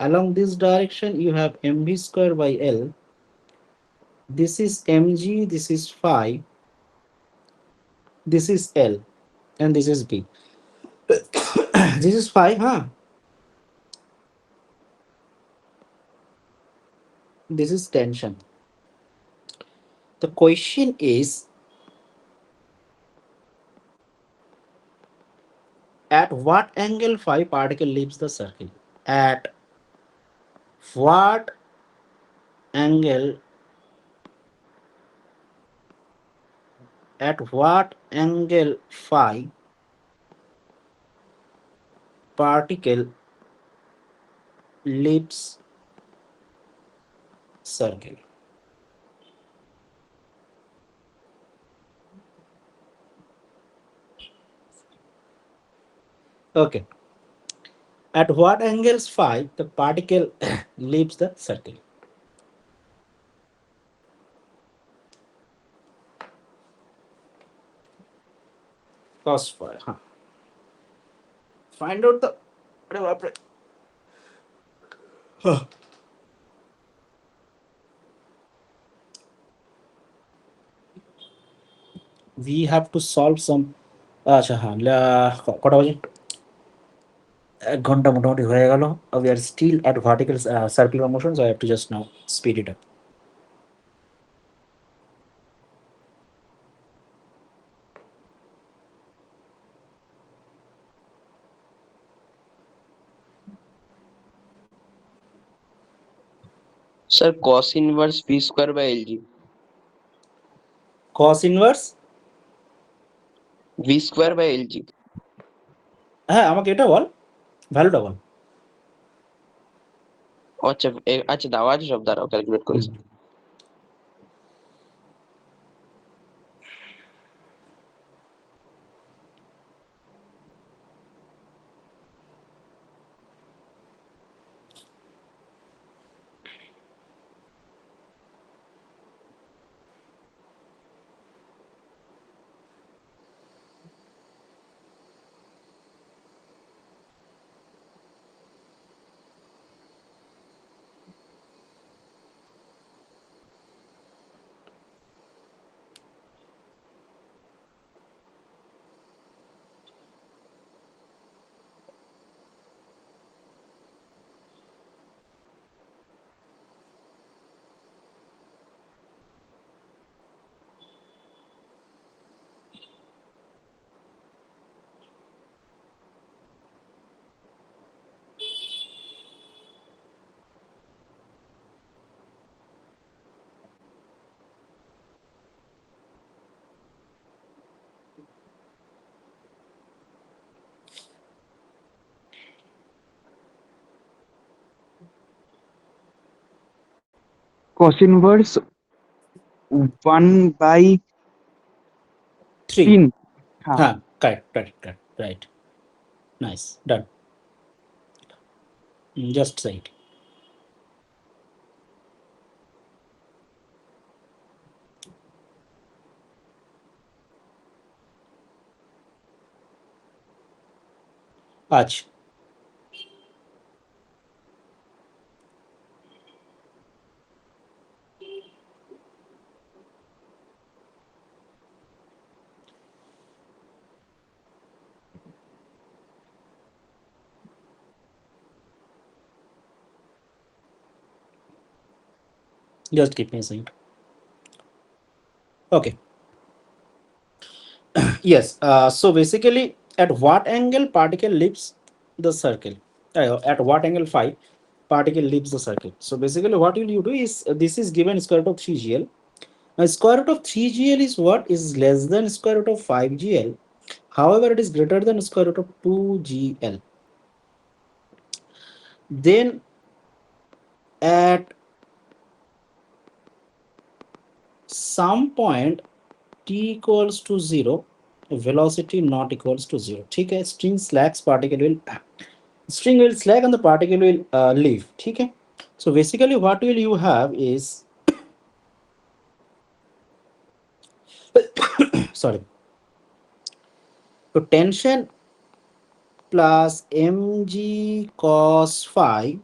along this direction you have mv square by L. This is mg, this is phi, this is L, and this is B. This is phi, huh? This is tension. The question is, at what angle phi particle leaves the circle? At what angle? At what angle phi particle leaves circle? Okay. At what angles phi the particle leaves the circle? Cos phi. Huh. Find out the. अरे बाप रे. Huh. We have to solve some. আচ্ছা হ্যাঁ কটা বাজে 1 ঘন্টা মোটামুটি হয়ে গেল we are still at vertical circular motion so I have to just now speed it up. Sir cos inverse v square by lg Cos inverse v square by lg হ্যাঁ আমাকে এটা বল ভ্যালুটা বল আচ্ছা আচ্ছা দেওয়া আছে সব, দাঁড়াও ক্যালকুলেট করি। cos inverse 1/3 3 हाँ হ্যাঁ correct right nice done just say it আচ্ছা just keep me a second. Okay. Yes. So basically, at what angle particle leaves the circle? At what angle phi particle leaves the circle? So basically, what will you do is this is given square root of 3gl. Now, square root of 3gl is what is less than square root of 5gl. However, it is greater than square root of 2gl. Then at some point t equals to 0, velocity not equals to 0. ठीक है, string slacks, string will slack and the particle will leave. ठीक है. So basically, what will you have is sorry. So tension plus mg cos phi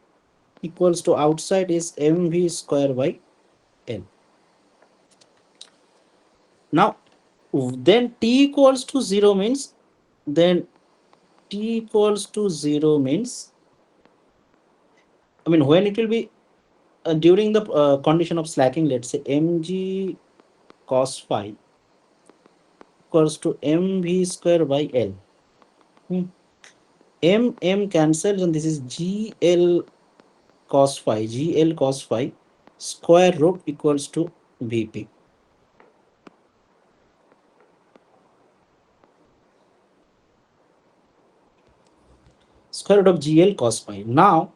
equals to outside is mv square by l. Now, then t equals to 0 means then t equals to 0 means, I mean, when it will be during the condition of slacking, let's say mg cos phi equals to mv square by l. M cancels and this is gl cos phi square root equals to vp. Square root of gl cos phi. Now,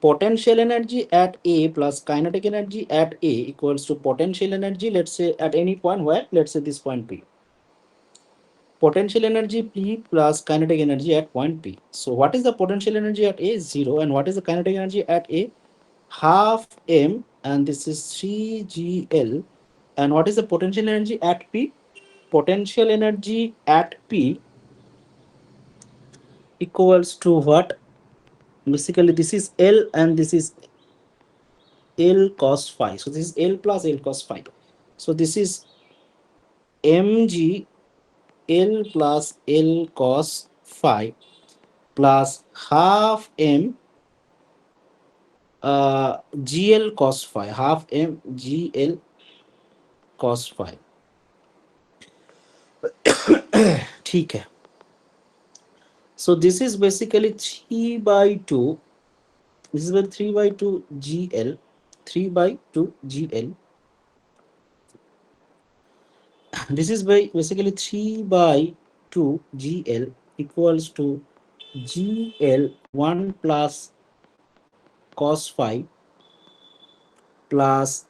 potential energy at A plus kinetic energy at A equals to potential energy, let's say at any point where, let's say this point P. potential energy P plus kinetic energy at point P. So what is the potential energy at A? 0. And what is the kinetic energy at A? Half M, and this is 3GL. And what is the potential energy at P? Potential energy at P equals to what? Basically, this is L and this is L cos phi. So this is L plus L cos phi. So this is mg L plus L cos phi plus half m gl cos phi, half m gl cos phi. ठीक है. So this is basically 3 by 2. This is where 3 by 2 gl, 3 by 2 gl. This is by basically 3 by 2 gl equals to gl 1 plus cos phi plus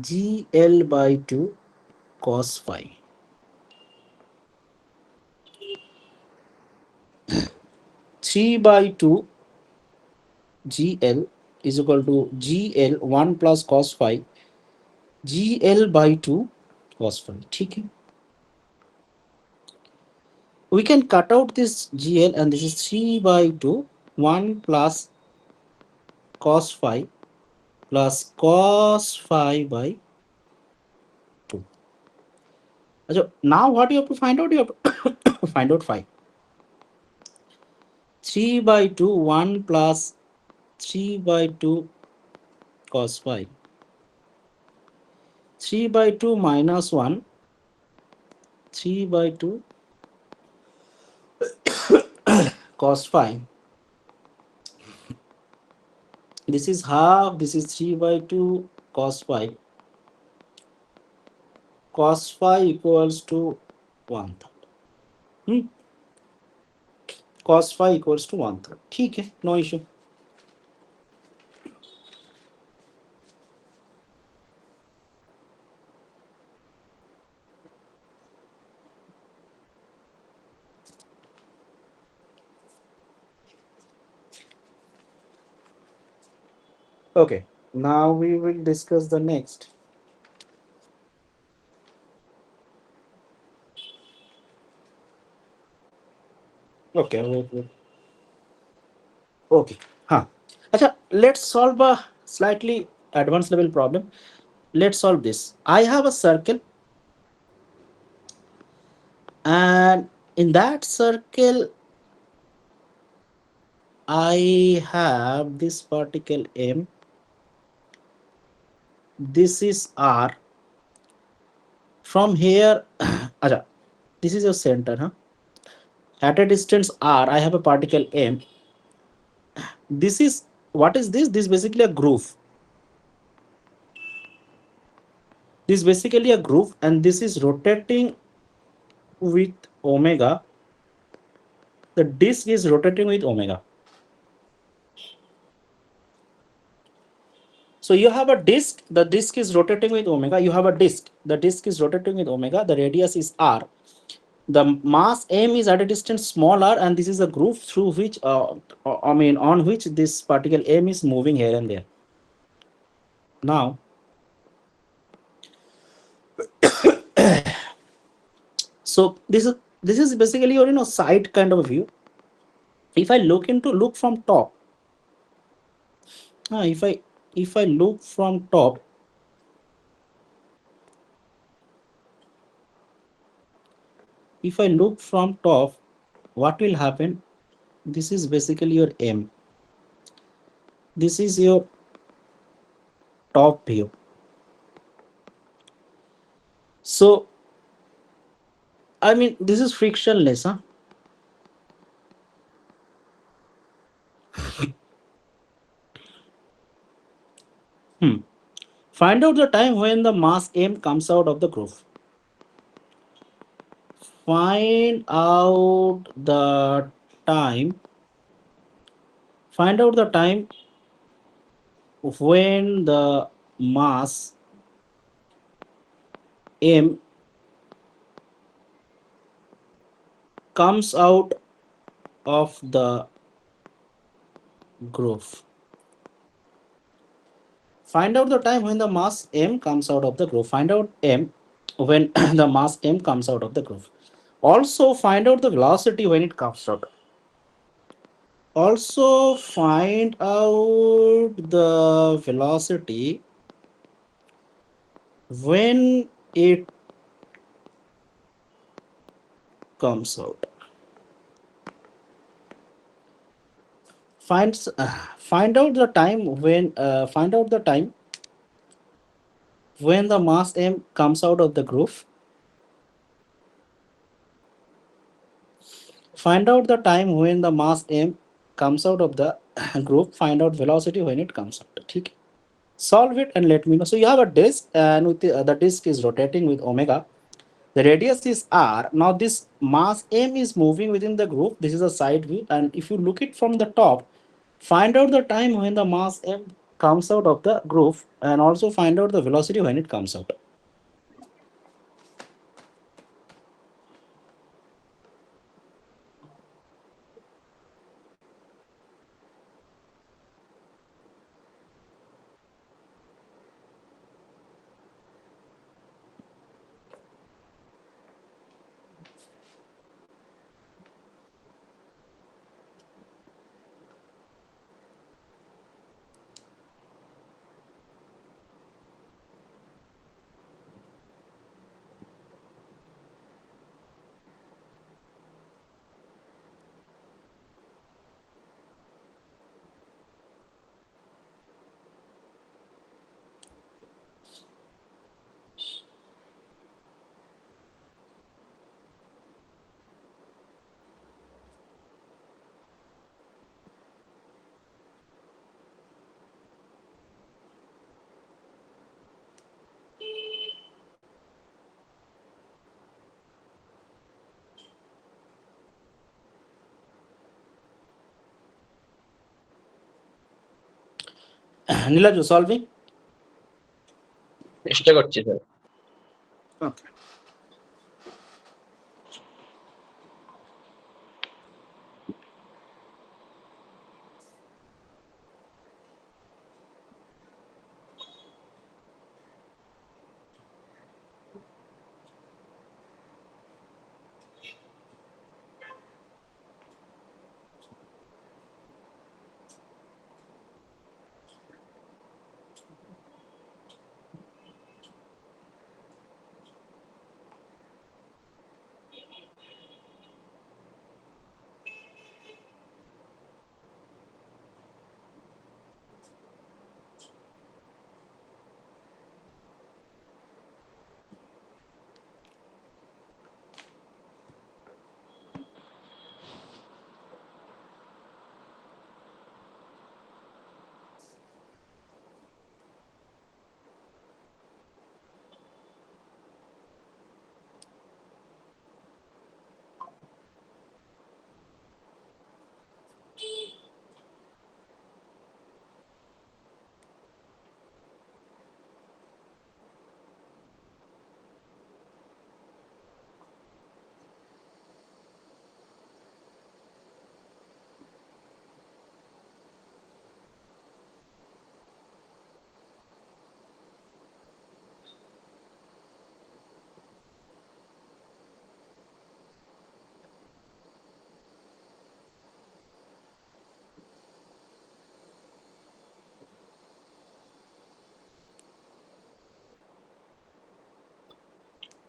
gl by 2 cos phi. 3 by 2 gl is equal to gl 1 plus cos phi gl by 2 cos phi. ठीक है. We can cut out this gl, and this is 3 by 2 1 plus cos phi plus cos phi by 2. So now what you have to find out? You have to find out phi. 3 by 2 1 plus 3 by 2 cos phi. 3 by 2 minus 1, 3 by 2 cos phi. This is half, this is 3 by 2 cos phi. Cos phi equals to 1/3. Cos phi equals to 1/3. ठीक है, no issue. Okay, now we will discuss the next. Okay, wait. Okay, अच्छा, let's solve a slightly advanced level problem. Let's solve this. I have a circle, and in that circle I have this particle M. This is R. From here, acha, this is your center, huh? At a distance R, I have a particle M. This is, what is this? This is basically a groove. This is basically a groove, and this is rotating with omega. The disk is rotating with omega. So you have a disk, the disk is rotating with omega. You have a disk, the disk is rotating with omega. The radius is r. The mass m is at a distance small r, and this is a groove through which, on which this particle m is moving here and there. Now, so this is basically your side kind of a view. If I look from top, if I look from top, what will happen? This is basically your M. This is your top view. So, I mean, this is frictionless, huh? Find out the time when the mass M comes out of the groove. Find out the time when the mass M comes out of the groove. Find out the time when the mass m comes out of the groove. Find out m when the mass m comes out of the groove. Also find out the velocity when it comes out. Also find out the velocity when it comes out. Find out the time when the mass m comes out of the groove. Find out the time when the mass m comes out of the groove. Find out velocity when it comes out. Okay. Solve it and let me know. So you have a disk, and with the disk is rotating with omega. The radius is r. Now this mass m is moving within the groove. This is a side view, and if you look it from the top, find out the time when the mass m comes out of the groove, and also find out the velocity when it comes out. Nilaj, you solving? চেষ্টা করছি স্যার। Okay.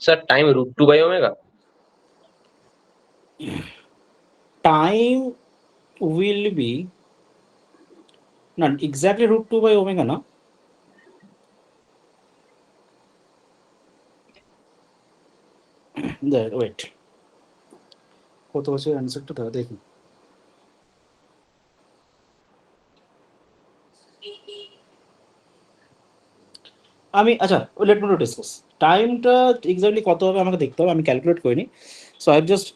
Sir time √2/ω। Time will be not exactly √2 by omega, na? There, wait. কত বছর অ্যান্সারটা দাও দেখি। আমি আচ্ছা, লেট মি টু ডিসকাস টাইমটা এক্স্যাক্টলি কত হবে আমাকে দেখতে হবে, আমি ক্যালকুলেট করিনি। So I just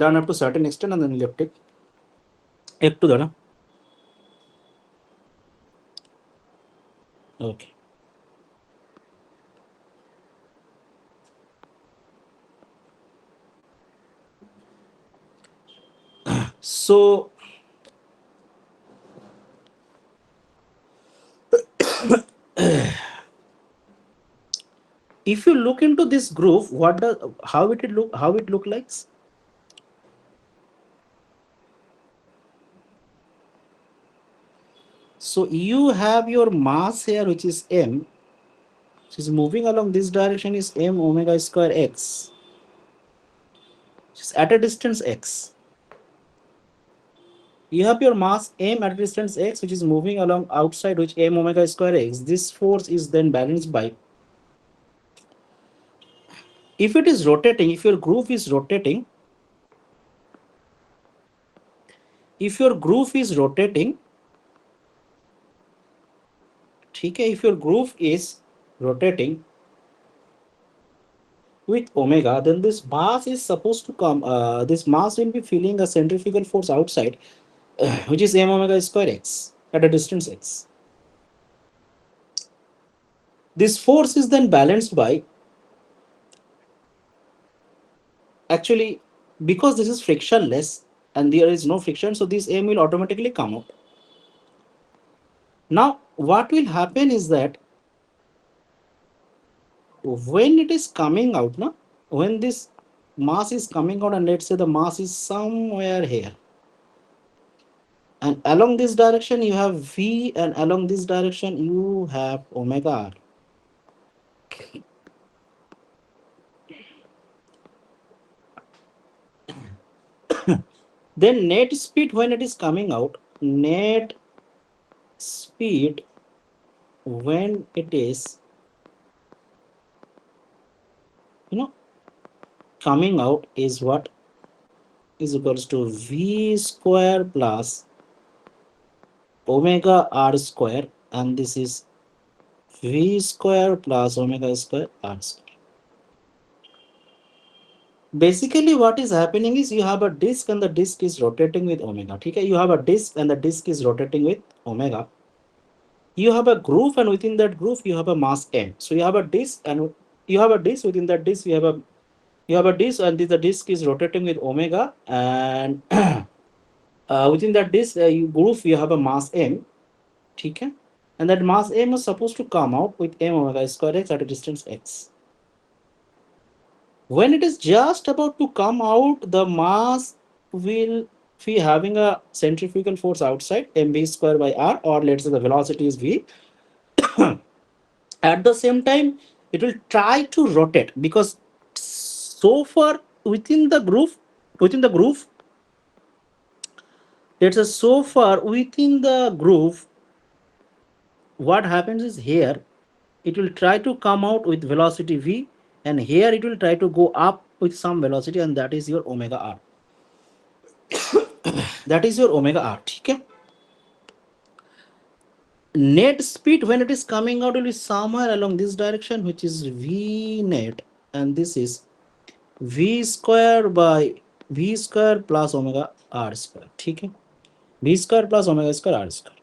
done up to certain extent and then left it. একটু দাঁড়া। ওকে, So if you look into this groove, what does how it look like? So you have your mass here, which is m, which is moving along this direction, is m omega square x, which is at a distance x. You have your mass m at a distance x, which is moving along outside, which m omega square x. This force is then balanced by, if it is rotating, if your groove is rotating, if your groove is rotating, okay, if your groove is rotating with omega, then this mass is supposed to come, this mass will be feeling a centrifugal force outside, which is m omega square x at a distance x. This force is then balanced by, actually, because this is frictionless and there is no friction, so this m will automatically come out. Now, what will happen is that when it is coming out, now, when this mass is coming out, and let's say the mass is somewhere here, and along this direction you have v, and along this direction you have omega r. Then net speed when it is coming out, net speed when it is, coming out is what is equals to v square plus omega r square, and this is v square plus omega square r square. Basically what is happening is you have a disk and the disk is rotating with omega. Okay, you have a disk and the disk is rotating with omega. You have a groove, and within that groove you have a mass m. So you have a disk, and you have a disk, within that disk you have a disk, and the disk is rotating with omega, and within that disk groove you have a mass m. Okay, and that mass m is supposed to come out with m omega square x at a distance x. When it is just about to come out, the mass will be having a centrifugal force outside, mv square by r, or let's say the velocity is v. At the same time, it will try to rotate, because so far within the groove, let's say so far within the groove, what happens is here it will try to come out with velocity v, and here it will try to go up with some velocity, and that is your omega r. That is your omega r. Okay. Net speed when it is coming out will be somewhere along this direction, which is v net, and this is v square by v square plus omega r square. Okay. V square plus omega square r square.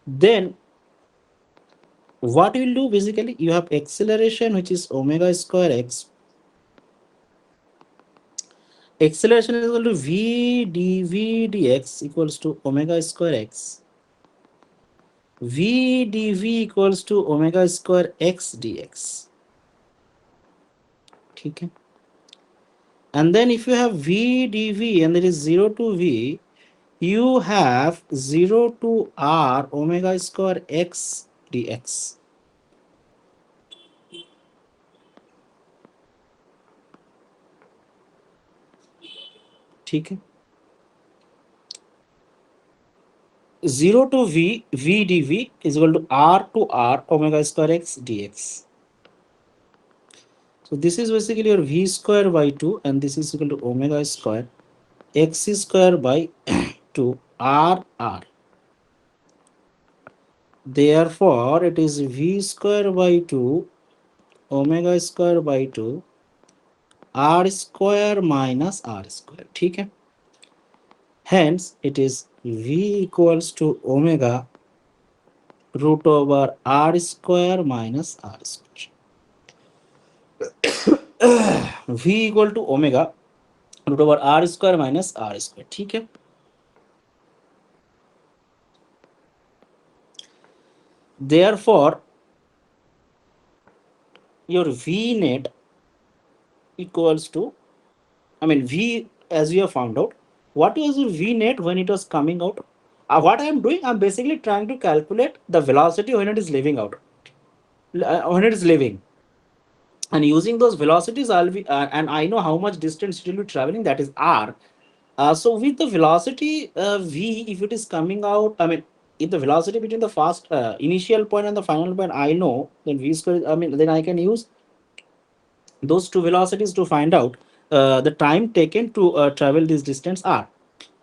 Then what you will do, basically you have acceleration, which is omega square x. Acceleration is equal to v dv dx equals to omega square x. V dv equals to omega square x dx. Okay. And then if you have v dv and there is 0 to v, you have 0 to r omega square x dx. ठीक है, 0 to v dv is equal to r omega square x dx. So this is basically your v square by 2, and this is equal to omega square x square by 2 r. Therefore it is v square by 2 omega square by 2 r square minus r square. ठीक है, hence it is v equals to omega root over r square minus r square. V equal to omega root over R square minus R square, ठीक है। Therefore your v net equals to, I mean v, as we have found out, what was your v net when it was coming out? What I am doing, I'm basically trying to calculate the velocity when it is leaving out, when it is leaving, and using those velocities I'll be and I know how much distance it will be traveling, that is r. So with the velocity v, if it is coming out, I mean, if the velocity between the fast initial point and the final point I know, then v square, I mean, then I can use those two velocities to find out the time taken to travel this distance r.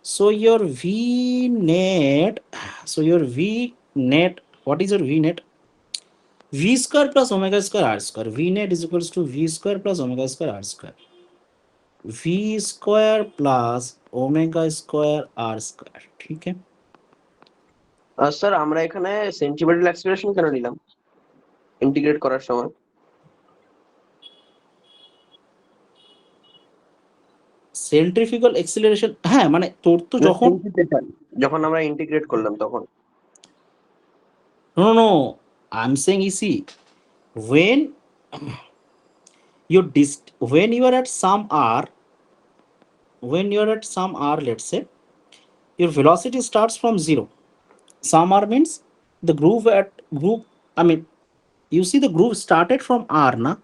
So your v net, so your v net, what is your v net? V square plus omega square r square. V net is equals to v square plus omega square r square. V square plus omega square r square, ठीक है। Sir আমরা এখানে sentimental acceleration কেন নিলাম integrate করার সময়? Centrifugal acceleration, হ্যাঁ মানে তোর তো যখন, যখন আমরা ইন্টিগ্রেট করলাম তখন। no no, I'm saying you see, when when you are at some r, when you are at some r, let's say your velocity starts from 0. Some r means the groove at groove, I mean, you see the groove started from r na,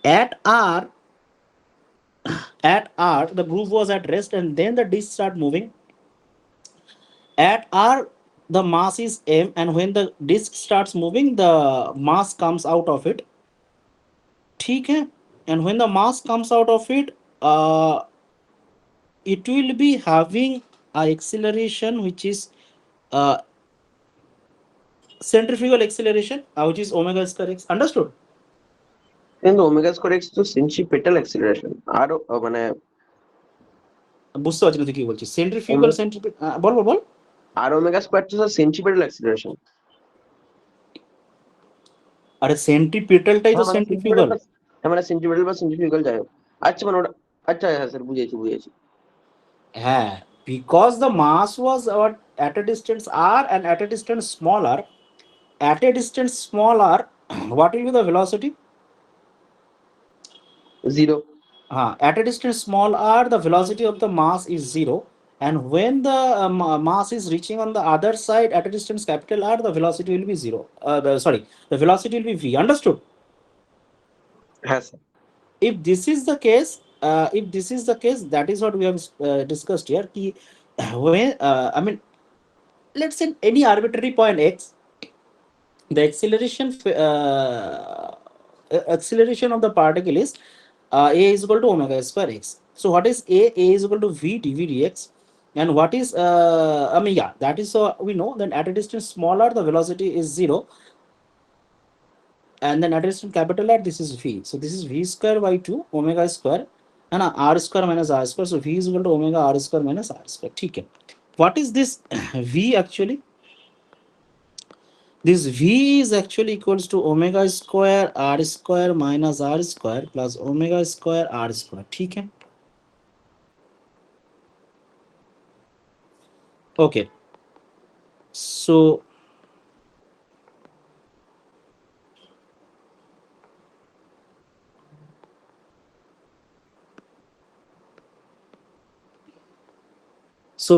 at r, at r the groove was at rest and then the disc start moving. At r the mass is m, and when the disc starts moving the mass comes out of it, ठीक है। And when the mass comes out of it, it will be having a acceleration which is uh, centrifugal acceleration, which is omega square x, understood? কিন্তু omega square x তো centripetal acceleration, আর মানে বুঝতে পারছি না তুই কি বলছিস, সেন্ট্রিফিউগাল বল বল বল। আর omega square তো স্যার সেন্ট্রিপেটাল অ্যাক্সিলারেশন। আরে সেন্ট্রিপিটালটাই তো সেন্ট্রিফিউগাল, মানে সেন্ট্রিপেটাল বা সেন্ট্রিফিউগাল যাই হোক। আচ্ছা মানে ওটা, আচ্ছা হ্যাঁ স্যার বুঝেছি। হ্যাঁ, because the mass was at a distance r and at a distance smaller, at a distance smaller what will be the velocity? 0। At a distance small r the velocity of the mass is 0, and when the mass is reaching on the other side at a distance capital R, the velocity will be 0. The velocity will be v, understood? হ্যাঁ sir. If this is the case, that is what we have discussed here, ki, when I mean, let's say any arbitrary point x, the acceleration of the particle is a is equal to omega square x. So what is a? A is equal to v dv dx. And what is I mean, yeah, that is, so we know then at a distance smaller the velocity is 0, and then at a distance capital R this is v. So this is v square by 2 omega square and r square minus r square. So v is equal to omega r square minus r square, ठीक है। What is this v actually? This v is actually equals to omega square r square minus r square plus omega square r square, ठीक है। Okay, so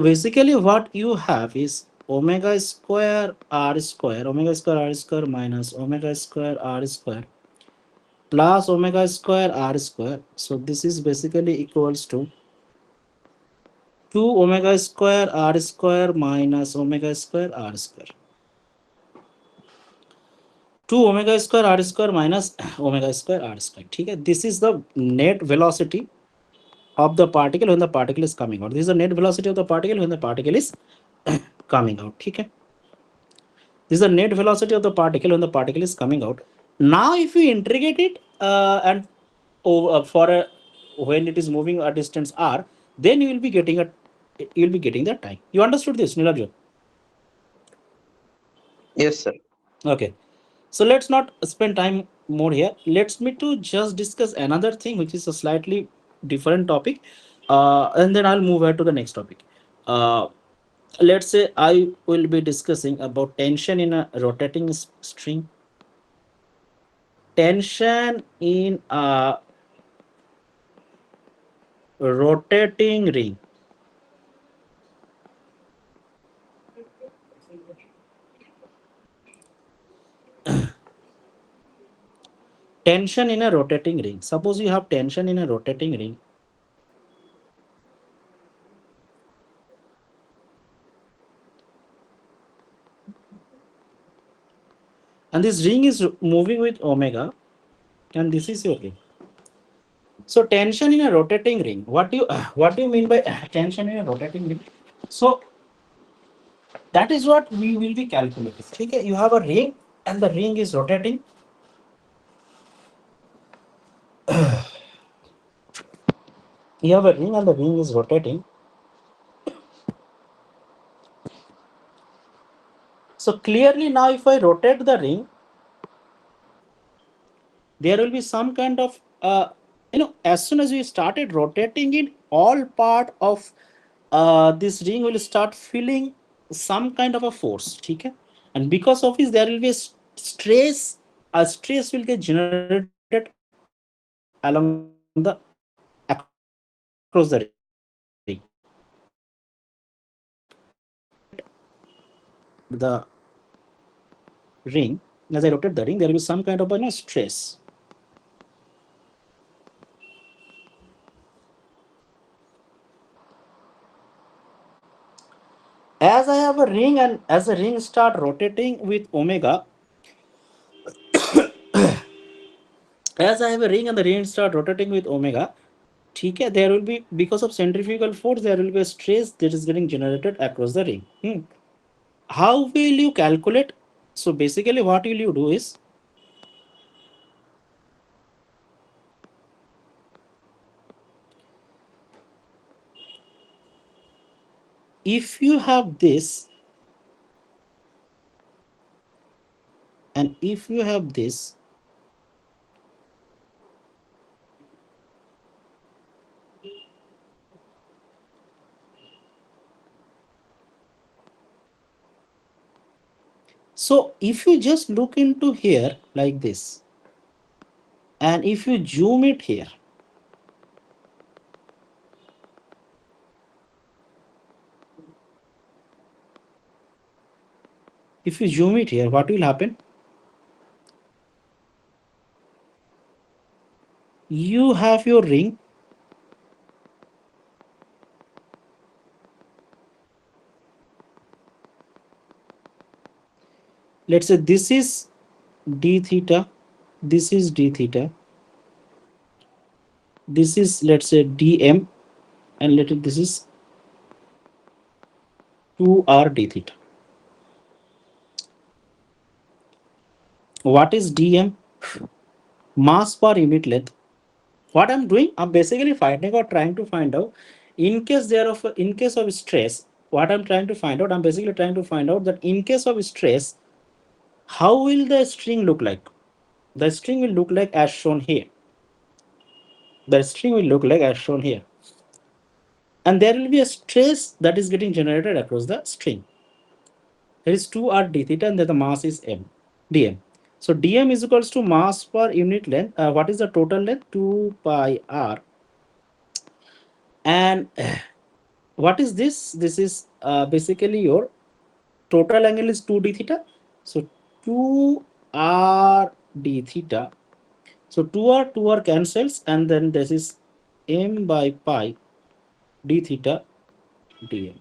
basically what you have is omega square r square minus omega square r square plus omega square r square. So this is basically equals to 2 omega square r square minus omega square r square. 2 omega square r square minus omega square r square, ठीक है। This is the net velocity of the particle when the particle is coming out. This is the net velocity of the particle when the particle is coming out, ठीक है। This is the net velocity of the particle when the particle is coming out. Now if you integrate it and when it is moving a distance r, then you will be getting that time. You understood this, Nilabja? Yes sir. Okay, so let's not spend time more here. Let's me to just discuss another thing which is a slightly different topic, and then I'll move ahead to the next topic. Uh, let's say I will be discussing about tension in a rotating string. Tension in a rotating ring. Tension in a rotating ring. Suppose you have tension in a rotating ring. And this ring is moving with omega, and this is your ring. So tension in a rotating ring. What do you mean by tension in a rotating ring? So that is what we will be calculating. Okay, you have a ring and the ring is rotating. You have a ring and the ring is rotating. So clearly now if I rotate the ring, there will be some kind of as soon as we started rotating it, all part of this ring will start feeling some kind of a force. Okay, and because of this there will be stress. A stress will get generated along the across the ring. The ring, as I rotate the ring, there will be some kind of stress. As I have a ring and as the ring start rotating with omega, as I have a ring and the ring start rotating with omega, okay, there will be, because of centrifugal force, there will be a stress that is getting generated across the ring. How will you calculate? So basically what will you do is, if you have this and if you have this, so if you just look into here like this, and if you zoom it here, if you zoom it here, what will happen? You have your ring, let's say this is d theta, this is d theta, this is, let's say, dm, and let it, this is 2r d theta. What is dm? Mass per unit length. What I'm doing, I'm basically finding or trying to find out, in case of stress, what I'm trying to find out, I'm basically trying to find out that in case of stress, how will the string look like? The string will look like as shown here. The string will look like as shown here. And there will be a stress that is getting generated across the string. There is 2r d theta and then the mass is dm. So dm is equals to mass per unit length. What is the total length? 2 pi r. And what is this? This is basically your total angle is 2 d theta. So 2 r d theta. So 2r cancels, and then this is m by pi d theta dm.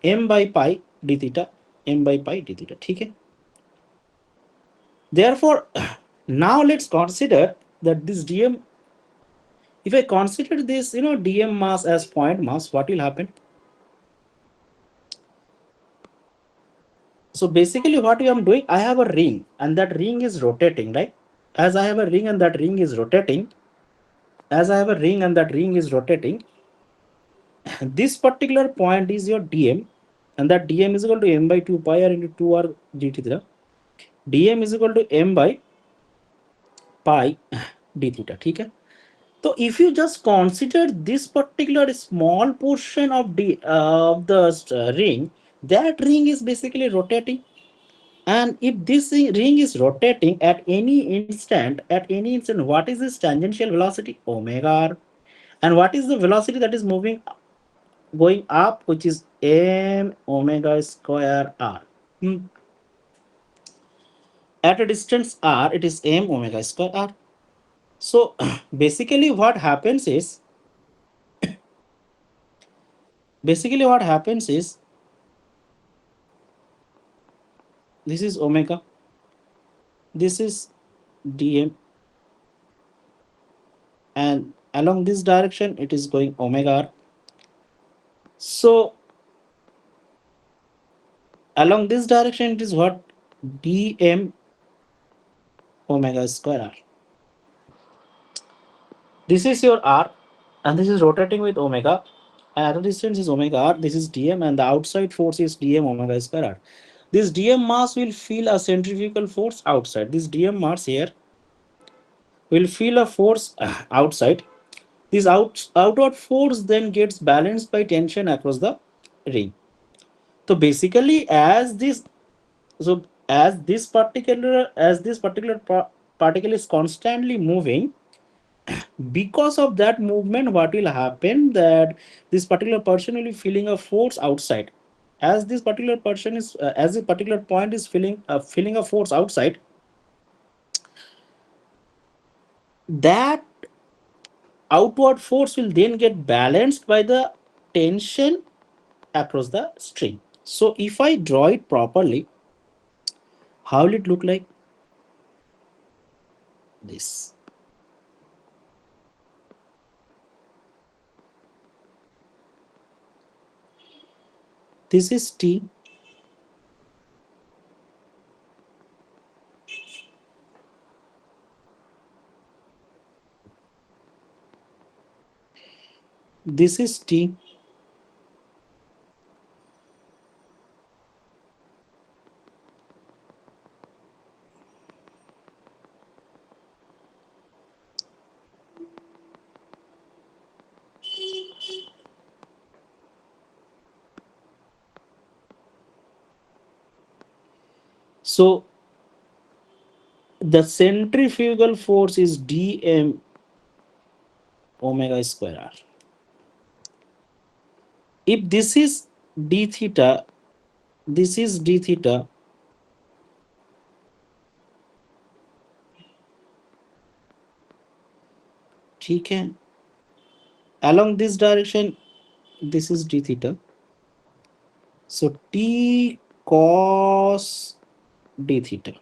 m by pi d theta, m by pi d theta. Okay. Therefore, now let's consider that this dm, if I consider this, dm mass as point mass, what will happen? So basically what I am doing, I have a ring and that ring is rotating, right? As I have a ring and that ring is rotating, this particular point is your dm, and that dm is equal to m by 2 pi r into 2r d theta. dm is equal to m by pi d theta. Okay. So if you just consider this particular small portion of the ring, that ring is basically rotating. And if this ring is rotating at any instant, what is its tangential velocity? Omega r. And what is the velocity that is moving, going up, which is m omega square r. Hmm. At a distance r, it is m omega square r. So basically what happens is this is omega, this is dm, and along this direction it is going omega r. So along this direction it is what? Dm omega square r. This is your r, and this is rotating with omega. And at a distance is omega r. This is dm, and the outside force is dm omega square r. This dm mass will feel a centrifugal force outside. This dm mass here will feel a force outside. This outward force then gets balanced by tension across the ring. So basically, as this particular particle is constantly moving, because of that movement, what will happen, that this particular person will be feeling a force outside. As this particular person is as a particular point is feeling a force outside, that outward force will then get balanced by the tension across the string. So if I draw it properly, how will it look like? This. This is T. This is T. So the centrifugal force is dm omega square r. If this is d theta, this is d theta, ठीक है, along this direction this is d theta, so t cos d theta,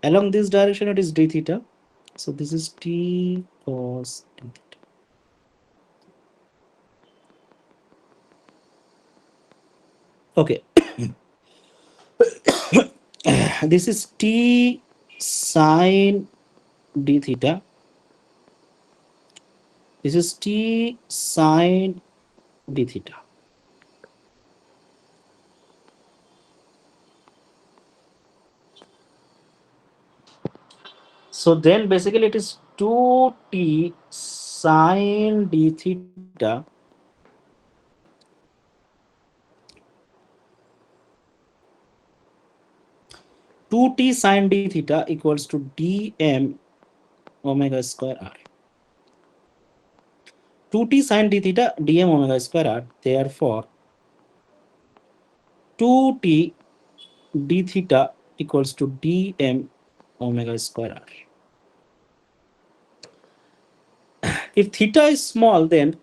along this direction it is d theta, so this is t cos d theta. Okay. This is t sine d theta, this is t sine d theta. So then basically it is 2t sine d theta sine d theta equals to dm omega square r. 2t sine d theta dm omega square r. Therefore, 2t d theta equals to dm omega square r. If theta is small, then